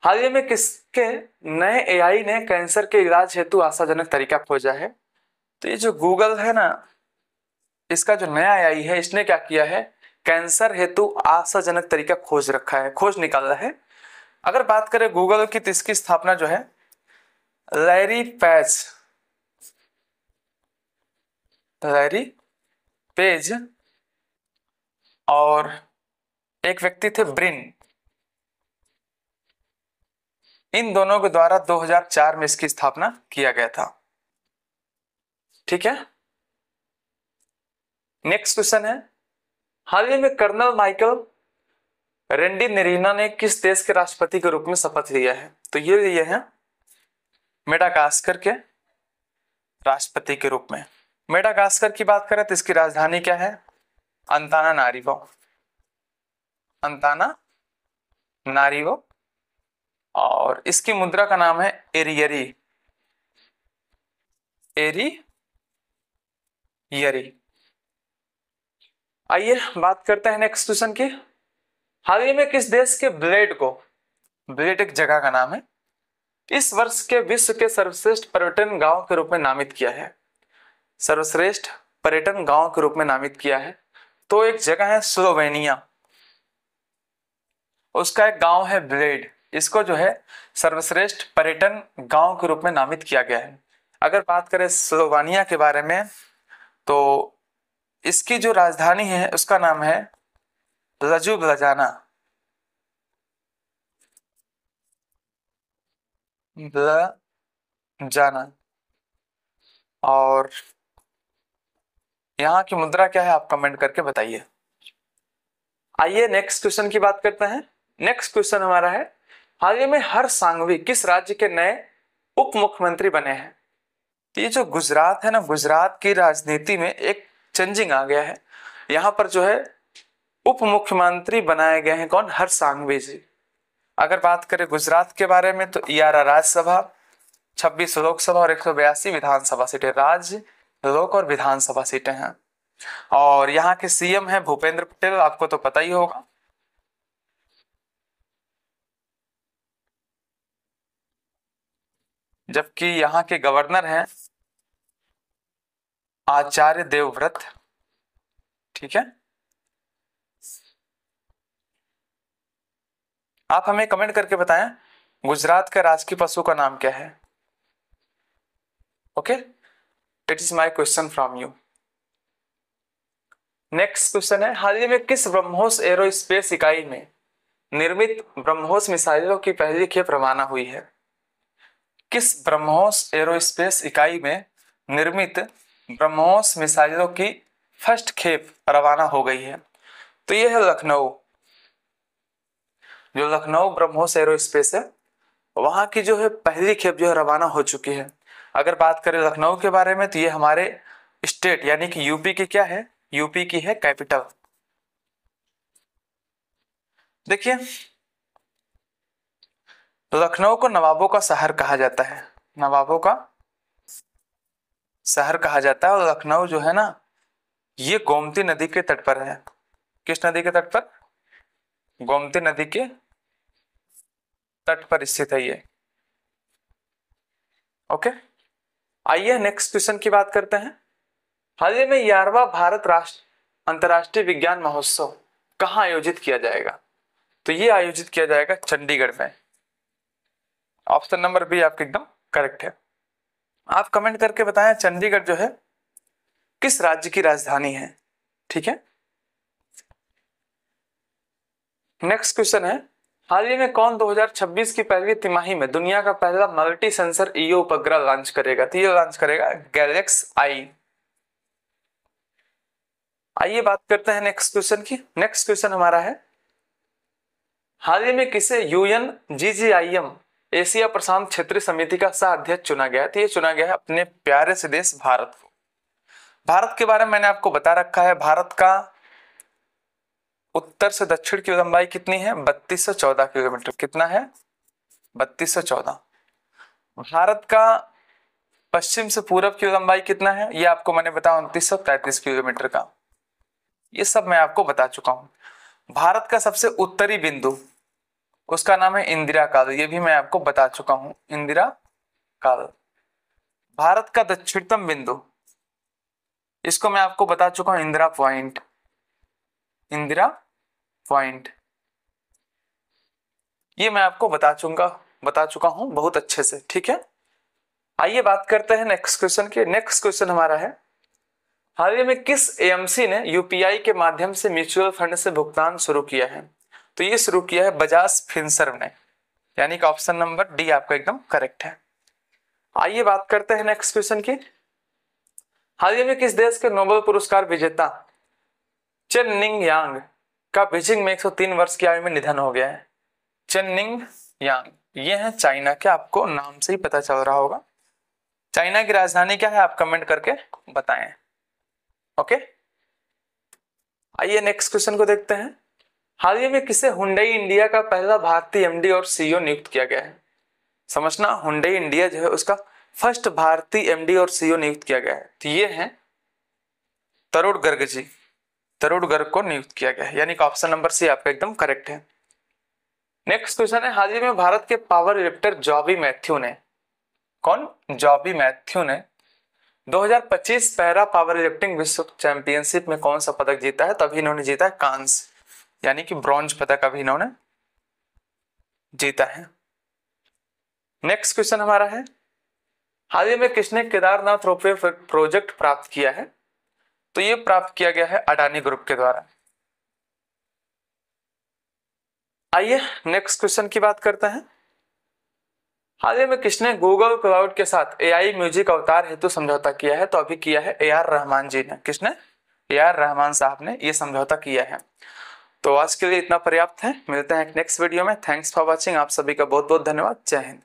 हाल ही में किसके नए एआई ने कैंसर के इलाज हेतु आशाजनक तरीका खोजा है? तो ये जो गूगल है ना, इसका जो नया एआई है, इसने क्या किया है, कैंसर हेतु आशाजनक तरीका खोज रखा है, खोज निकाला है। अगर बात करें गूगल की, तो इसकी स्थापना जो है लैरी पेज और एक व्यक्ति थे ब्रिन। इन दोनों के द्वारा 2004 में इसकी स्थापना किया गया था। ठीक है, नेक्स्ट क्वेश्चन है, हाल ही में कर्नल माइकल रेंडी नेरीना ने किस देश के राष्ट्रपति के रूप में शपथ लिया है? तो ये लिए हैं मेडागास्कर के राष्ट्रपति के रूप में। मेडागास्कर की बात करें तो इसकी राजधानी क्या है? अंतानानारिवो। अंतानानारिवो। और इसकी मुद्रा का नाम है एरियरी। एरियरी। आइए बात करते हैं नेक्स्ट क्वेश्चन की। हाल ही में किस देश के ब्लेड को, ब्लेड एक जगह का नाम है, इस वर्ष के विश्व के सर्वश्रेष्ठ पर्यटन गांव के रूप में नामित किया है? सर्वश्रेष्ठ पर्यटन गांव के रूप में नामित किया है तो एक जगह है स्लोवेनिया, उसका एक गांव है ब्लेड। इसको जो है सर्वश्रेष्ठ पर्यटन गांव के रूप में नामित किया गया है। अगर बात करें स्लोवेनिया के बारे में तो इसकी जो राजधानी है उसका नाम है लजुब्लजाना। जाना। और यहाँ की मुद्रा क्या है आप कमेंट करके बताइए। आइए नेक्स्ट क्वेश्चन की बात करते हैं। नेक्स्ट क्वेश्चन हमारा है, हाल ही में हर्ष सांघवी किस राज्य के नए उप मुख्यमंत्री बने हैं? ये जो गुजरात है ना, गुजरात की राजनीति में एक चेंजिंग आ गया है। यहाँ पर जो है उप मुख्यमंत्री बनाए गए हैं कौन? हर्ष सांघवी जी। अगर बात करें गुजरात के बारे में तो 11 राज्यसभा, 26 लोकसभा और 182 विधानसभा सीटें, राज्य, लोक और विधानसभा सीटें हैं। और यहाँ के सीएम है भूपेंद्र पटेल, आपको तो पता ही होगा। जबकि यहाँ के गवर्नर हैं आचार्य देवव्रत। ठीक है, आप हमें कमेंट करके बताएं गुजरात का राजकीय पशु का नाम क्या है? Okay, it is my question from you. Next question है, हाल ही में किस ब्रह्मोस एरोस्पेस इकाई में निर्मित ब्रह्मोस मिसाइलों की पहली खेप रवाना हुई है? किस ब्रह्मोस एरोस्पेस इकाई में निर्मित ब्रह्मोस मिसाइलों की फर्स्ट खेप रवाना हो गई है? तो यह है लखनऊ। जो लखनऊ ब्रह्मोस एरोस्पेस है वहां की जो है पहली खेप जो है रवाना हो चुकी है। अगर बात करें लखनऊ के बारे में तो ये हमारे स्टेट यानी कि यूपी की क्या है? यूपी की है कैपिटल। देखिए, लखनऊ को नवाबों का शहर कहा जाता है, नवाबों का शहर कहा जाता है। और लखनऊ जो है ना, ये गोमती नदी के तट पर है। किस नदी के तट पर? गोमती नदी के तट पर स्थित है ये। ओके, आइए नेक्स्ट क्वेश्चन की बात करते हैं। हाल ही में 11वां भारत राष्ट्र अंतर्राष्ट्रीय विज्ञान महोत्सव कहाँ आयोजित किया जाएगा? तो ये आयोजित किया जाएगा चंडीगढ़ में। ऑप्शन नंबर बी आपके एकदम करेक्ट है। आप कमेंट करके बताएं चंडीगढ़ जो है किस राज्य की राजधानी है? ठीक है, नेक्स्ट क्वेश्चन है, हाल ही में कौन 2026 की पहली तिमाही में दुनिया का पहला मल्टी सेंसर ईओ उपग्रह लॉन्च करेगा? तो ये लॉन्च करेगा गैलेक्स आई। आइए बात करते हैं नेक्स्ट क्वेश्चन की। नेक्स्ट क्वेश्चन हमारा है, हाल ही में किसे UNGGIM एशिया प्रशांत क्षेत्रीय समिति का सह अध्यक्ष चुना गया? तो ये चुना गया है अपने प्यारे से देश भारत को। भारत के बारे में मैंने आपको बता रखा है, भारत का उत्तर से दक्षिण की लंबाई कितनी है? 3214 किलोमीटर। कितना है? 3214। भारत का पश्चिम से पूरब की लंबाई कितना है? ये आपको मैंने बताया 2933 किलोमीटर का। ये सब मैं आपको बता चुका हूं। भारत का सबसे उत्तरी बिंदु उसका नाम है इंदिरा काल, ये भी मैं आपको बता चुका हूं, इंदिरा काल। भारत का दक्षिणतम बिंदु इसको मैं आपको बता चुका हूं, इंदिरा पॉइंट। इंदिरा पॉइंट ये मैं आपको बता चुका हूं बहुत अच्छे से। ठीक है, आइए बात करते हैं नेक्स्ट क्वेश्चन के। नेक्स्ट क्वेश्चन हमारा है, हाल ही में किस एएमसी ने यूपीआई के माध्यम से म्यूचुअल फंड से भुगतान शुरू किया है? तो ये शुरू किया है बजाज फिनसर्व ने, यानी कि ऑप्शन नंबर डी आपका एकदम करेक्ट है। आइए बात करते हैं नेक्स्ट क्वेश्चन की। हाल ही में किस देश के नोबेल पुरस्कार विजेता चेन-निंग यांग का बीजिंग में 103 वर्ष की आयु में निधन हो गया है? चेन-निंग यांग ये है चाइना के, आपको नाम से ही पता चल रहा होगा। चाइना की राजधानी क्या है आप कमेंट करके बताएं। ओके, आइए नेक्स्ट क्वेश्चन को देखते हैं। हाल ही में किसे हुंडई इंडिया का पहला भारतीय एमडी और सीईओ नियुक्त किया गया है? समझना, हुंडई इंडिया जो है उसका फर्स्ट भारतीय एमडी और सीईओ नियुक्त किया गया है, तो ये है तरुण गर्ग जी, तरुण गर्ग को नियुक्त किया गया है, यानी कि ऑप्शन नंबर सी आपका एकदम करेक्ट है। नेक्स्ट क्वेश्चन है, हाल ही में भारत के पावर लिफ्टर जॉबी मैथ्यू ने, कौन? जॉबी मैथ्यू ने 2025 पैरा पावर लिफ्टिंग विश्व चैंपियनशिप में कौन सा पदक जीता है? तभी इन्होंने जीता है कांस्य, यानी कि ब्रॉन्ज पदक अभी इन्होंने जीता है। नेक्स्ट क्वेश्चन हमारा है, हाल ही में किसने केदारनाथ रोपवे प्रोजेक्ट प्राप्त किया है? तो ये प्राप्त किया गया है अडानी ग्रुप के द्वारा। आइए नेक्स्ट क्वेश्चन की बात करते हैं। हाल ही में किसने गूगल क्लाउड के साथ एआई म्यूजिक अवतार हेतु समझौता किया है? तो अभी किया है AR रहमान जी ने। किसने? AR रहमान साहब ने ये समझौता किया है। तो आज के लिए इतना पर्याप्त है, मिलते हैं नेक्स्ट वीडियो में। थैंक्स फॉर वॉचिंग, आप सभी का बहुत बहुत धन्यवाद। जय हिंद।